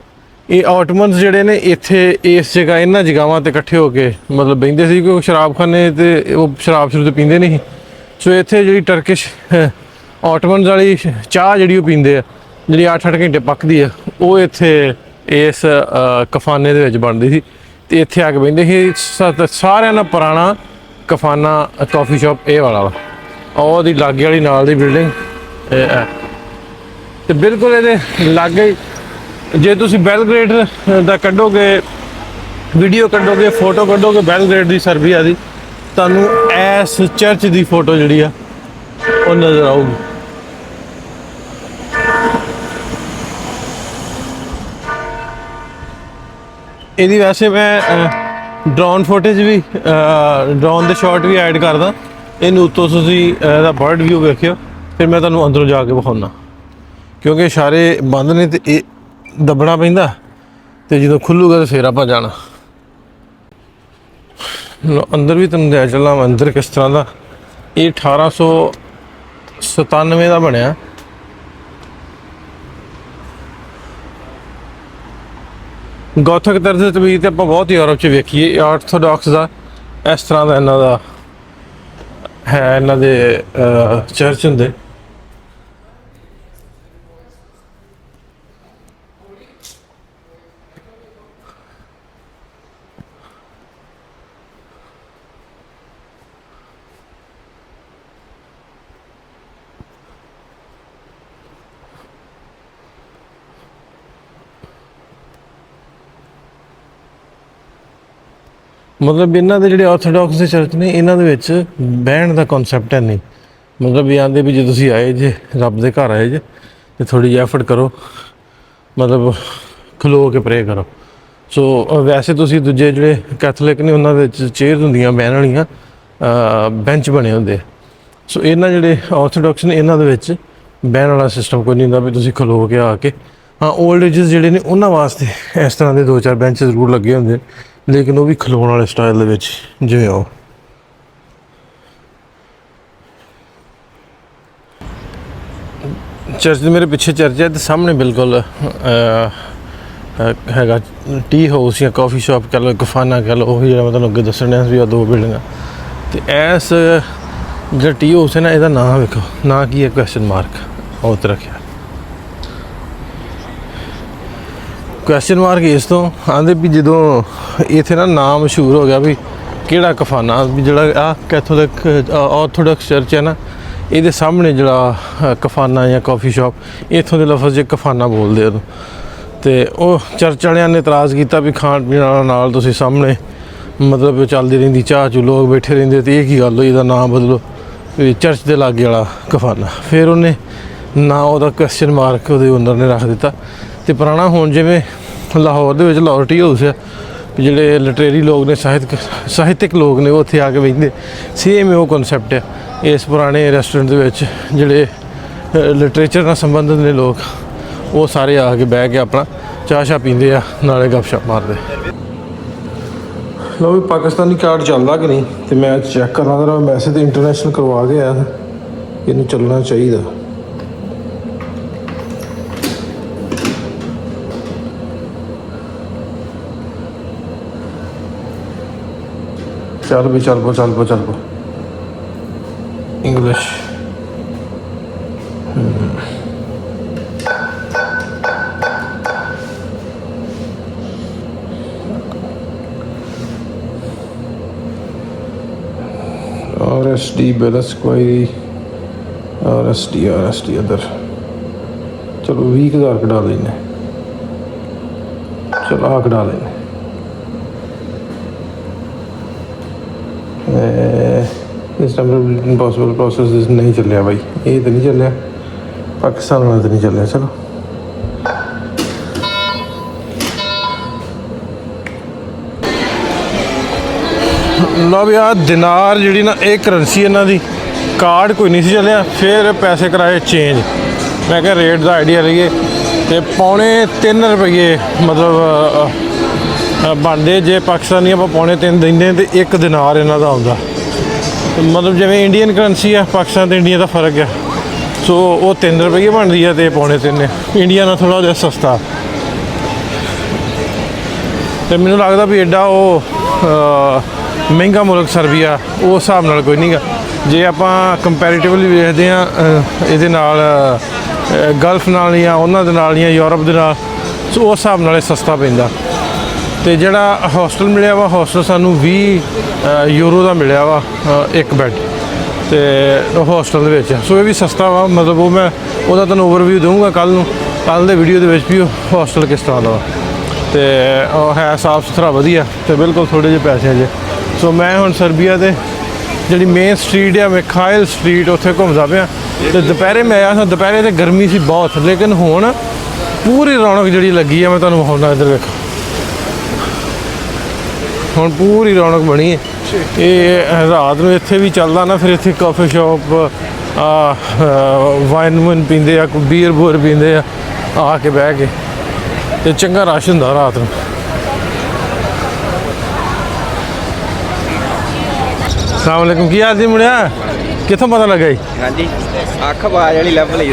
ਇਹ ਆਟੋਮਨਸ ਜਿਹੜੇ ਨੇ ਇੱਥੇ ਇਸ ਜਗ੍ਹਾ ਇਹਨਾਂ ਜਗ੍ਹਾਵਾਂ 'ਤੇ ਇਕੱਠੇ ਹੋ ਕੇ ਮਤਲਬ ਬਹਿੰਦੇ ਸੀ, ਕਿਉਂਕਿ ਸ਼ਰਾਬਖਾਨੇ ਤੇ ਉਹ ਸ਼ਰਾਬ ਸ਼ੁਰੂ ਤੋਂ ਪੀਂਦੇ ਨਹੀਂ। ਸੋ ਇੱਥੇ ਜਿਹੜੀ ਟਰਕਿਸ਼ ਆਟੋਮਨਸ ਵਾਲੀ ਚਾਹ ਜਿਹੜੀ ਉਹ ਪੀਂਦੇ ਆ, ਜਿਹੜੀ 8-8 ਘੰਟੇ ਪੱਕਦੀ ਆ, ਉਹ ਇੱਥੇ ਇਸ ਕਫਾਨੇ ਦੇ ਵਿੱਚ ਬਣਦੀ ਸੀ ਤੇ ਇੱਥੇ ਆ ਕੇ ਬਹਿੰਦੇ ਸੀ। ਸਾਰਿਆਂ ਨਾਲ ਪੁਰਾਣਾ ਕਫਾਨਾ ਕਾਫੀ ਸ਼ਾਪ ਇਹ ਵਾਲਾ ਵਾ, ਉਹਦੀ ਲਾਗੇ ਵਾਲੀ ਨਾਲ ਦੀ ਬਿਲਡਿੰਗ ਤੇ ਬਿਲਕੁਲ ਇਹਦੇ ਲਾਗੇ। ਜੇ ਤੁਸੀਂ ਬੈਲਗ੍ਰੇਡ ਦਾ ਕੱਢੋਗੇ, ਵੀਡੀਓ ਕੱਢੋਗੇ, ਫੋਟੋ ਕੱਢੋਗੇ ਬੈਲਗ੍ਰੇਡ ਦੀ, ਸਰਬੀਆ ਦੀ, ਤੁਹਾਨੂੰ ਇਸ ਚਰਚ ਦੀ ਫੋਟੋ ਜਿਹੜੀ ਆ ਉਹ ਨਜ਼ਰ ਆਊਗੀ। ਇਹਦੀ ਵੈਸੇ ਮੈਂ ਡਰੋਨ ਫੁਟੇਜ ਵੀ, ਡਰੋਨ ਦੇ ਸ਼ਾਟ ਵੀ ਐਡ ਕਰਦਾ ਇਹਨੂੰ ਉੱਤੋਂ। ਤੁਸੀਂ ਇਹਦਾ ਬਰਡ ਵਿਊ ਵੇਖਿਓ, ਫਿਰ ਮੈਂ ਤੁਹਾਨੂੰ ਅੰਦਰੋਂ ਜਾ ਕੇ ਵਿਖਾਉਣਾ, ਕਿਉਂਕਿ ਇਸ਼ਾਰੇ ਬੰਦ ਨੇ ਤੇ ਇਹ ਦੱਬਣਾ ਪੈਂਦਾ, ਤੇ ਜਦੋਂ ਖੁੱਲੂਗਾ ਤਾਂ ਫਿਰ ਆਪਾਂ ਜਾਣਾ। ਅੰਦਰ ਵੀ ਤੁਹਾਨੂੰ ਲੈ ਚੱਲਾਂ ਅੰਦਰ ਕਿਸ ਤਰ੍ਹਾਂ ਦਾ। ਇਹ 1897 ਦਾ ਬਣਿਆ। ਗੋਥਿਕ ਤਰਜ਼ ਤਬੀਰ ਤੇ ਆਪਾਂ ਬਹੁਤ ਯੂਰਪ 'ਚ ਵੇਖੀਏ। ਆਰਥੋਡਾਕਸ ਦਾ ਇਸ ਤਰ੍ਹਾਂ ਦਾ ਇਹਨਾਂ ਦਾ ਹੈ, ਇਹਨਾਂ ਦੇ ਚਰਚ ਹੁੰਦੇ। ਮਤਲਬ ਇਹਨਾਂ ਦੇ ਜਿਹੜੇ ਆਰਥੋਡਾਕਸ ਦੇ ਚਰਚ ਨੇ, ਇਹਨਾਂ ਦੇ ਵਿੱਚ ਬਹਿਣ ਦਾ ਕਨਸੈਪਟ ਹੈ ਨਹੀਂ। ਮਤਲਬ ਇਹ ਆਂਦੇ ਵੀ ਜੇ ਤੁਸੀਂ ਆਏ ਜੇ, ਰੱਬ ਦੇ ਘਰ ਆਏ ਜੇ, ਤੇ ਥੋੜ੍ਹੀ ਜਿਹੀ ਐਫਰਟ ਕਰੋ, ਮਤਲਬ ਖਲੋ ਕੇ ਪ੍ਰੇ ਕਰੋ। ਸੋ ਵੈਸੇ ਤੁਸੀਂ ਦੂਜੇ ਜਿਹੜੇ ਕੈਥੋਲਿਕ ਨੇ ਉਹਨਾਂ ਦੇ ਵਿੱਚ ਚੇਅਰ ਹੁੰਦੀਆਂ ਬਹਿਣ ਵਾਲੀਆਂ, ਬੈਂਚ ਬਣੇ ਹੁੰਦੇ। ਸੋ ਇਹਨਾਂ ਜਿਹੜੇ ਆਰਥੋਡਾਕਸ ਨੇ ਇਹਨਾਂ ਦੇ ਵਿੱਚ ਬਹਿਣ ਵਾਲਾ ਸਿਸਟਮ ਕੋਈ ਨਹੀਂ ਹੁੰਦਾ ਵੀ ਤੁਸੀਂ ਖਲੋ ਕੇ ਆ ਕੇ। ਹਾਂ, ਓਲਡ ਏਜਸ ਜਿਹੜੇ ਨੇ ਉਹਨਾਂ ਵਾਸਤੇ ਇਸ ਤਰ੍ਹਾਂ ਦੇ 2-4 ਬੈਂਚ ਜ਼ਰੂਰ ਲੱਗੇ ਹੁੰਦੇ, ਲੇਕਿਨ ਉਹ ਵੀ ਖਲੋਣ ਵਾਲੇ ਸਟਾਈਲ ਦੇ ਵਿੱਚ, ਜਿਵੇਂ ਉਹ ਚਰਚ ਦੇ ਮੇਰੇ ਪਿੱਛੇ ਚਰਚ ਹੈ ਤੇ ਸਾਹਮਣੇ ਬਿਲਕੁਲ ਹੈਗਾ ਟੀ ਹਾਊਸ ਜਾਂ ਕਾਫੀ ਸ਼ਾਪ ਕਹਿ ਲਓ, ਕਫਾਨਾ ਕਹਿ ਲਓ, ਉਹੀ ਜਿਹੜਾ ਮੈਂ ਤੁਹਾਨੂੰ ਅੱਗੇ ਦੱਸਣ ਡਿਆ ਸੀ, 2 ਬਿਲਡਿੰਗਾਂ। ਤੇ ਇਸ ਜਿਹੜਾ ਟੀ ਹਾਊਸ ਹੈ ਨਾ, ਇਹਦਾ ਨਾਂ ਵੇਖੋ, ਨਾਂ ਕੀ ਹੈ? ਕੁਐਸਚਨ ਮਾਰਕ ਉਹ ਤੇ ਰੱਖਿਆ। ਕੁਐਸਚਨ ਮਾਰਕ ਇਸ ਤੋਂ ਆਂਦੇ ਵੀ ਜਦੋਂ ਇੱਥੇ ਨਾ ਨਾਮ ਮਸ਼ਹੂਰ ਹੋ ਗਿਆ ਵੀ ਕਿਹੜਾ ਕਫਾਨਾ, ਵੀ ਜਿਹੜਾ ਆਹ ਕੈਥੋਲਿਕ ਆਰਥੋਡਾਕਸ ਚਰਚ ਹੈ ਨਾ, ਇਹਦੇ ਸਾਹਮਣੇ ਜਿਹੜਾ ਕਫਾਨਾ ਜਾਂ ਕਾਫੀ ਸ਼ਾਪ, ਇੱਥੋਂ ਦੇ ਲਫ਼ਜ਼ ਜੇ ਕਫਾਨਾ ਬੋਲਦੇ ਉਹਨੂੰ। ਤੇ ਉਹ ਚਰਚ ਵਾਲਿਆਂ ਨੇ ਇਤਰਾਜ਼ ਕੀਤਾ ਵੀ ਖਾਣ ਪੀਣ ਵਾਲਾ ਨਾਲ ਤੁਸੀਂ ਸਾਹਮਣੇ ਮਤਲਬ ਚੱਲਦੀ ਰਹਿੰਦੀ ਚਾਹ ਚੂ, ਲੋਕ ਬੈਠੇ ਰਹਿੰਦੇ, ਤੇ ਇਹ ਕੀ ਗੱਲ ਹੋਈ, ਇਹਦਾ ਨਾਮ ਬਦਲੋ, ਵੀ ਚਰਚ ਦੇ ਲਾਗੇ ਵਾਲਾ ਕਫਾਨਾ। ਫਿਰ ਉਹਨੇ ਨਾ ਉਹਦਾ ਕੁਐਸਚਨ ਮਾਰਕ ਉਹਦੇ ਓਨਰ ਨੇ ਰੱਖ ਦਿੱਤਾ। ਤੇ ਪੁਰਾਣਾ ਹੁਣ ਜਿਵੇਂ ਲਾਹੌਰ ਦੇ ਵਿੱਚ ਲਾਹੌਰ ਟੀ ਹਾਊਸ ਆ, ਜਿਹੜੇ ਲਿਟਰੇਰੀ ਲੋਕ ਨੇ, ਸਾਹਿਤਕ ਲੋਕ ਨੇ, ਉਹ ਉੱਥੇ ਆ ਕੇ ਬਹਿੰਦੇ। ਸੇਮ ਉਹ ਕਨਸੈਪਟ ਆ ਇਸ ਪੁਰਾਣੇ ਰੈਸਟੋਰੈਂਟ ਦੇ ਵਿੱਚ। ਜਿਹੜੇ ਲਿਟਰੇਚਰ ਨਾਲ ਸੰਬੰਧਿਤ ਨੇ ਲੋਕ, ਉਹ ਸਾਰੇ ਆ ਕੇ ਬਹਿ ਕੇ ਆਪਣਾ ਚਾਹ ਸ਼ਾਹ ਪੀਂਦੇ ਆ, ਨਾਲੇ ਗੱਪਸ਼ਪ ਮਾਰਦੇ। ਲਓ ਵੀ ਪਾਕਿਸਤਾਨੀ ਕਾਰਡ ਚੱਲਦਾ ਕਿ ਨਹੀਂ, ਤੇ ਮੈਂ ਚੈੱਕ ਕਰਨਾ ਜਰਾ। ਵੈਸੇ ਤਾਂ ਇੰਟਰਨੈਸ਼ਨਲ ਕਰਵਾ ਕੇ ਆਇਆ, ਇਹਨੂੰ ਚੱਲਣਾ ਚਾਹੀਦਾ। ਚੱਲ ਵੀ ਚੱਲ ਪੋ ਇੰਗਲਿਸ਼। RSD बैलेंस कोई RSD इधर चलो 20,000 कटा लेने। चलो आ कटा लेने। इस टाइम इम्पॉसिबल प्रोसेस नहीं चलिया भाई, ये तो नहीं चलिया, पाकिस्तान वाला तो नहीं चलिया। चलो लो भी आ दिनार जी ना एक करंसी इन्हों की कार्ड कोई नहीं सी चलिया, फिर पैसे कराए चेंज। मैं क्या रेट का आइडिया लईए तो ₹3.5 मतलब बनते जे पाकिस्तानी आप ₹3.5 देंगे तो एक दिनार इन्हों का आता, मतलब जिमें इंडियन करंसी है पाकिस्तान तो इंडिया का फर्क है। सो वो ₹3 बनती है तो ₹3.5 इंडिया ना थोड़ा जहा सस्ता। तो मैनू लगता भी एडा वो महंगा मुल्क सर्बिया उस हिसाब नाल कोई नहीं गा। जे आपां कंपैरेटिवली वेखदे हैं इहदे नाल गल्फ नाल या उन्हां दे नाल या यूरोप दे नाल, सो उस हिसाब नाल सस्ता पैंदा। ते जिहड़ा हॉस्टल मिलिया वा, हॉस्टल सानू €20 का मिलिया वा एक बैड ते हॉस्टल दे विच। सो ये भी सस्ता वा, मतलब वो मैं उहदा तुहानूं ओवरव्यू दूंगा कल दे वीडियो दे विच भी हॉस्टल किस तरह दा वा। ते है साफ सुथरा वधिया ते बिल्कुल थोड़े जे पैसे जे। सो मैं हुण सर्बिया दे जिहड़ी मेन स्ट्रीट है मिखाइल स्ट्रीट उत्थे घुमदा पिया। ते दोपहरे मैं आया था, दोपहरे ते गर्मी सी बहुत, लेकिन हुण पूरी रौनक जिहड़ी लगी है मैं तुहानूं विखाउणा। इधर वेखो हुण पूरी रौनक बनी है। ये रात नूं इत्थे भी चलदा ना, फिर इत्थे कॉफी शॉप वाइन वूइन पींदे आ, बीयर बूर पींदे आ के बह के, ते चंगा रश हुंदा रात नूं। अस्सलाम वालेकुम, की हाल जी मुड़िया, कित्थों पता लगा जी? हाँ जी, अख आवाज वाली लभ ली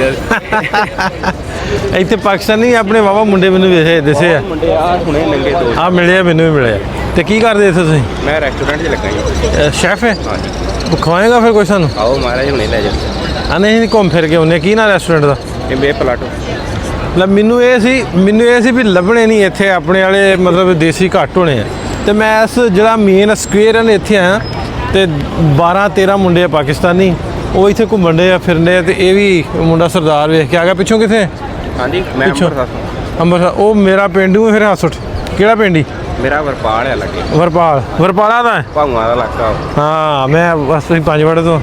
ਇੱਥੇ ਪਾਕਿਸਤਾਨੀ ਆਪਣੇ ਵਾਵਾ ਮੁੰਡੇ ਮੈਨੂੰ ਵੇਖੇ ਦਿਸੇ ਆ ਮੁੰਡੇ ਆ ਹੁਣੇ ਨੰਗੇ ਦੋ ਆ ਮਿਲੇ ਮੈਨੂੰ ਵੀ ਮਿਲੇ। ਤੇ ਕੀ ਕਰਦੇ ਇੱਥੇ ਤੁਸੀਂ? ਮੈਂ ਰੈਸਟੋਰੈਂਟ 'ਚ ਲੱਗਾ ਜੀ। ਸ਼ੈਫ ਹੈ? ਹਾਂਜੀ। ਖਵਾਏਗਾ ਫਿਰ ਕੋਈ ਸਾਨੂੰ? ਆਓ ਮਹਾਰਾਜ ਹੁਣੇ ਲੈ ਜਾਓ। ਆ ਨਹੀਂ ਘੁੰਮ ਫਿਰ ਕੇ ਉਹਨੇ ਕੀ ਨਾ ਰੈਸਟੋਰੈਂਟ ਦਾ? ਇਹ ਬੇ ਪਲਾਟੋ। ਮਤਲਬ ਮੈਨੂੰ ਇਹ ਸੀ ਵੀ ਲੱਭਣੇ ਨਹੀਂ ਇੱਥੇ ਆਪਣੇ ਵਾਲੇ, ਮਤਲਬ ਦੇਸੀ ਘੱਟ ਹੋਣੇ ਆ। ਤੇ ਮੈਂ ਇਸ ਜਿਹੜਾ ਮੇਨ ਸਕੁਅਰ ਹਨ ਇੱਥੇ ਆਇਆ ਤੇ 12-13 ਮੁੰਡੇ ਆ ਪਾਕਿਸਤਾਨੀ, ਉਹ ਇੱਥੇ ਘੁੰਮਣ ਦੇ ਆ ਫਿਰਨੇ। ਤੇ ਇਹ ਵੀ ਮੁੰਡਾ ਸਰਦਾਰ ਵੇਖ ਕੇ ਆ ਗਿਆ। ਪਿੱਛੋਂ ਕਿੱਥੇ? ਹਾਂਜੀ ਮੈਂ ਅੰਮ੍ਰਿਤਸਰ। ਉਹ ਮੇਰਾ ਪਿੰਡੂ ਫਿਰ ਹਸੁੱਟ। ਕਿਹੜਾ ਪਿੰਡ ਹੀ? ਮੇਰਾ ਵਰਪਾਲ ਹੈ ਲੱਗੇ। ਵਰਪਾਲਾ ਦਾ ਭਾਊਆਂ ਦਾ ਇਲਾਕਾ। ਹਾਂ ਮੈਂ ਬਸ ਤੁਸੀਂ 5 ਵਜੇ ਤੋਂ।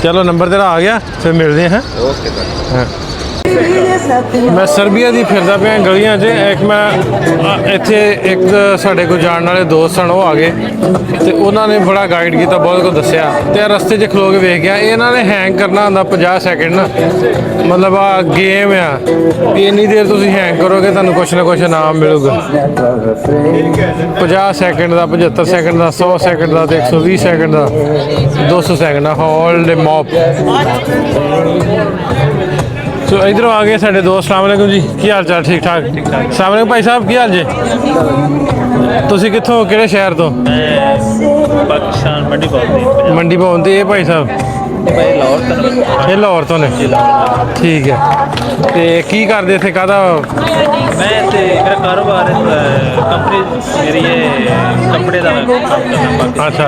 ਚਲੋ ਨੰਬਰ ਤੇਰਾ ਆ ਗਿਆ, ਫਿਰ ਮਿਲਦੇ ਹਾਂ। Okay sir. ਹਾਂ मैं ਸਰਬੀਆ ਦੀ ਫਿਰਦਾ ਪਿਆ ਗਲੀਆਂ 'ਚ। ਇੱਕ ਮੈਂ ਇੱਥੇ ਇੱਕ ਸਾਡੇ ਕੋਲ ਜਾਣ ਵਾਲੇ ਦੋਸਤ ਸਨ, ਉਹ ਆ ਗਏ ਤੇ ਉਹਨਾਂ ਨੇ ਬੜਾ ਗਾਈਡ ਕੀਤਾ, ਬਹੁਤ ਕੁਝ ਦੱਸਿਆ। ਤੇ ਰਸਤੇ 'ਚ ਖਲੋ ਕੇ ਵੇਖ ਗਿਆ, ਇਹਨਾਂ ਨੇ ਹੈਂਗ ਕਰਨਾ ਹੁੰਦਾ 50 ਸੈਕਿੰਡ ਨਾ, ਮਤਲਬ ਆ ਗੇਮ ਆ ਵੀ ਇੰਨੀ ਦੇਰ ਤੁਸੀਂ ਹੈਂਗ ਕਰੋਗੇ ਤੁਹਾਨੂੰ ਕੁਛ ਨਾ ਕੁਛ ਇਨਾਮ ਮਿਲੂਗਾ। 50 ਸੈਕਿੰਡ ਦਾ, 75 ਸੈਕਿੰਡ ਦਾ, 100 ਸੈਕਿੰਡ ਦਾ, ਤੇ 120 ਸੈਕਿੰਡ ਦਾ, 200 ਸੈਕਿੰਡ ਦਾ। ਹੋਲਡ ਮੌਪ। ਸੋ ਇਧਰੋਂ ਆ ਗਏ ਸਾਡੇ ਦੋਸਤ। अस्सलाम वालेकुम जी, ਕੀ ਹਾਲ ਚਾਲ? ਠੀਕ ਠਾਕ। अस्सलाम वालेकुम भाई साहब, ਕੀ ਹਾਲ ਜੀ? ਤੁਸੀਂ ਕਿੱਥੋਂ, ਕਿਹੜੇ ਸ਼ਹਿਰ ਤੋਂ? ਪਾਕਿਸਤਾਨ ਮੰਡੀ ਭਵਨ। ਮੰਡੀ ਭਵਨ। ਤੇ ਇਹ ਭਾਈ ਸਾਹਿਬ ਭਾਈ ਲਾਹੌਰ ਤੋਂ। ਇਹ ਲਾਹੌਰ ਤੋਂ ਨੇ? ਠੀਕ ਹੈ। ਤੇ ਕੀ ਕਰਦੇ ਇੱਥੇ, ਕਾਹਦਾ? ਮੈਂ ਤੇ ਮੇਰਾ ਕਾਰੋਬਾਰ ਕੰਪਨੀ ਮੇਰੀ ਹੈ ਕੱਪੜੇ ਦਾ ਮੈਂ ਕੰਮ ਕਰਦਾ। ਅੱਛਾ।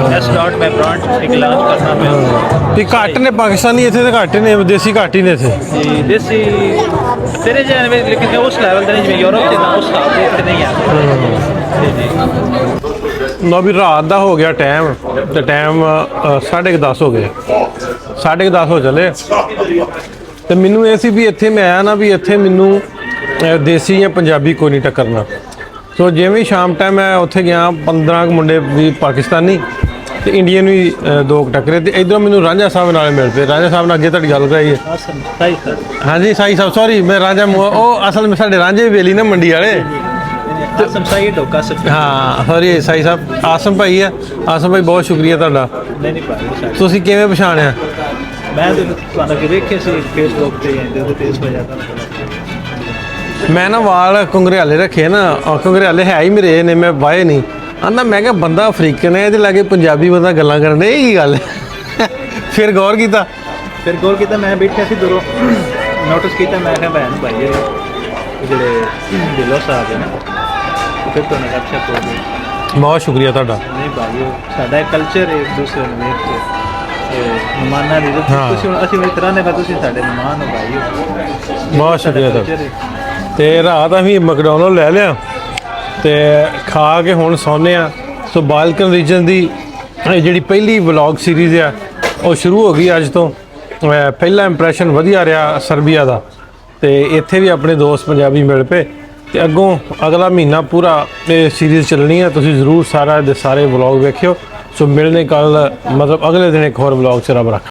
ਮੈਂ ਸਟਾਰਟ ਮੈਂ ਬ੍ਰਾਂਡ ਇੱਕ ਲਾਂਚ ਕਰਨਾ ਮੈਂ। ਤੇ ਘੱਟ ਨੇ ਪਾਕਿਸਤਾਨੀ ਇੱਥੇ, ਤੇ ਘੱਟ ਨੇ ਦੇਸੀ, ਘੱਟ ਹੀ ਨੇ ਇੱਥੇ। ਤੇ ਦੇਸੀ ਤੇਰੇ ਜਿਹੇ ਲੇਕਿਨ ਉਸ ਲੈਵਲ ਤੇ ਨਹੀਂ ਜਿਵੇਂ ਯੂਰਪ ਦੇ ਨਾ ਉਸ ਹਿਸਾਬ ਦੇ ਇੱਥੇ ਨਹੀਂ ਆ। ਜੀ ਲਓ ਵੀ ਰਾਤ ਦਾ ਹੋ ਗਿਆ ਟਾਈਮ, ਤੇ ਟਾਈਮ 10:30 ਹੋ ਗਏ, 10:30 ਹੋ ਚੱਲੇ। ਤੇ ਮੈਨੂੰ ਇਹ ਸੀ ਵੀ ਇੱਥੇ ਮੈਂ ਆਇਆ ਨਾ, ਵੀ ਇੱਥੇ ਮੈਨੂੰ ਦੇਸੀ ਜਾਂ ਪੰਜਾਬੀ ਕੋਈ ਨਹੀਂ ਟੱਕਰਨਾ। ਸੋ ਜਿਵੇਂ ਸ਼ਾਮ ਟਾਈਮ ਮੈਂ ਉੱਥੇ ਗਿਆ, 15 ਕੁ ਮੁੰਡੇ ਵੀ ਪਾਕਿਸਤਾਨੀ ਤੇ ਇੰਡੀਅਨ ਵੀ 2 ਟੱਕਰੇ। ਤੇ ਇੱਧਰੋਂ ਮੈਨੂੰ ਰਾਂਝਾ ਸਾਹਿਬ ਨਾਲ ਮਿਲ ਪਏ। ਰਾਂਝਾ ਸਾਹਿਬ ਨਾਲ ਅੱਗੇ ਤੁਹਾਡੀ ਗੱਲ ਕਰਾਈ ਹੈ? ਹਾਂਜੀ ਸਾਈ ਸਾਹਿਬ, ਸੌਰੀ ਮੈਂ ਰਾਂਝਾ ਉਹ ਅਸਲ ਵਿੱਚ ਸਾਡੇ ਰਾਂਝੇ ਵੇਲੀ ਨਾ ਮੰਡੀ ਵਾਲੇ। ਆਸਮ ਸਾਈ ਢੋਕਾ ਸਰ। ਹਾਂ ਸੌਰੀ ਸਾਈ ਸਾਹਿਬ, ਆਸਮ ਭਾਈ ਆ। ਆਸਮ ਭਾਈ ਬਹੁਤ ਸ਼ੁਕਰੀਆ ਤੁਹਾਡਾ। ਨਹੀਂ ਭਾਈ, ਤੁਸੀਂ ਕਿਵੇਂ ਪਛਾਣਿਆ? ਮੈਂ ਤੁਹਾਨੂੰ ਕਿ ਵੇਖਿਆ ਸੀ ਫੇਸਬੁੱਕ ਤੇ ਇਹਦੇ ਤੇ ਇਸ ਵਜ੍ਹਾ ਮੈਂ ਨਾ ਵਾਲ ਕੰਗਰਿਆਲੇ ਰੱਖੇ ਨਾ, ਕੰਗਰਿਆਲੇ ਹੈ ਹੀ ਮੇਰੇ ਨੇ, ਮੈਂ ਵਾਏ ਨਹੀਂ। ਆਂਦਾ ਮੈਂ ਕਿਹਾ ਬੰਦਾ ਅਫਰੀਕਨ ਹੈ ਇਹਦੇ ਲਾਗੇ ਪੰਜਾਬੀ ਬੰਦਾ ਗੱਲਾਂ ਕਰਨ ਇਹ ਕੀ ਗੱਲ ਹੈ ਫਿਰ ਗੌਰ ਕੀਤਾ ਫਿਰ ਗੌਰ ਕੀਤਾ ਮੈਂ ਬੈਠਿਆ ਸੀ ਦੂਰੋਂ ਨੋਟਿਸ ਕੀਤਾ ਮੈਂ ਕਿਹਾ ਭੈਣ ਭਾਈ ਇਹ ਜਿਹੜੇ ਦਿਲੋਂ ਸਾਹਿਬ ਹੈ ਨਾ ਉਹ ਫਿਰ ਤੋਂ ਨਕਸ਼ਾ ਹੋ ਗਈ ਬਹੁਤ ਸ਼ੁਕਰੀਆ ਤੁਹਾਡਾ ਨਹੀਂ ਭਾਈ ਉਹ ਸਾਡਾ ਕਲਚਰ ਇੱਕ ਦੂਸਰੇ ਨੂੰ ਵੇਖ ਕੇ ਤੇ ਮਹਿਮਾਨਾਂ ਦੀ ਹਾਂ। ਤੁਸੀਂ ਹੁਣ ਅਸੀਂ ਇਸ ਤਰ੍ਹਾਂ ਨੇ ਤੁਸੀਂ ਸਾਡੇ ਮਹਿਮਾਨ ਹੋ ਭਾਈ ਬਹੁਤ ਸ਼ੁਕਰੀਆ culture ਤੁਹਾਡਾ ਹੈ। ਤੇ ਰਾਤ ਅਸੀਂ ਮੈਕਡੋਨਲਡ ਲੈ ਲਿਆ ਤੇ ਖਾ ਕੇ ਹੁਣ ਸੌਂਦੇ ਆ ਸੋ ਬਾਲਕਨ ਰੀਜਨ ਦੀ ਇਹ ਜਿਹੜੀ ਪਹਿਲੀ ਵਲੌਗ ਸੀਰੀਜ਼ ਆ ਉਹ ਸ਼ੁਰੂ ਹੋ ਗਈ ਅੱਜ ਤੋਂ ਪਹਿਲਾ ਇੰਪ੍ਰੈਸ਼ਨ ਵਧੀਆ ਰਿਹਾ ਸਰਬੀਆ ਦਾ ਤੇ ਇੱਥੇ ਵੀ ਆਪਣੇ ਦੋਸਤ ਪੰਜਾਬੀ ਮਿਲ ਪਏ ਤੇ ਅੱਗੋਂ ਅਗਲਾ ਮਹੀਨਾ ਪੂਰਾ ਇਹ ਸੀਰੀਜ਼ ਚੱਲਣੀ ਹੈ ਤੁਸੀਂ ਜ਼ਰੂਰ ਸਾਰਾ ਦੇ ਸਾਰੇ ਵਲੌਗ ਵੇਖਿਓ ਸੋ ਮਿਲਨੇ ਕੱਲ ਮਤਲਬ ਅਗਲੇ ਦਿਨ ਇੱਕ ਹੋਰ ਵਲੌਗ ਚ ਰੱਬ ਰੱਖਾ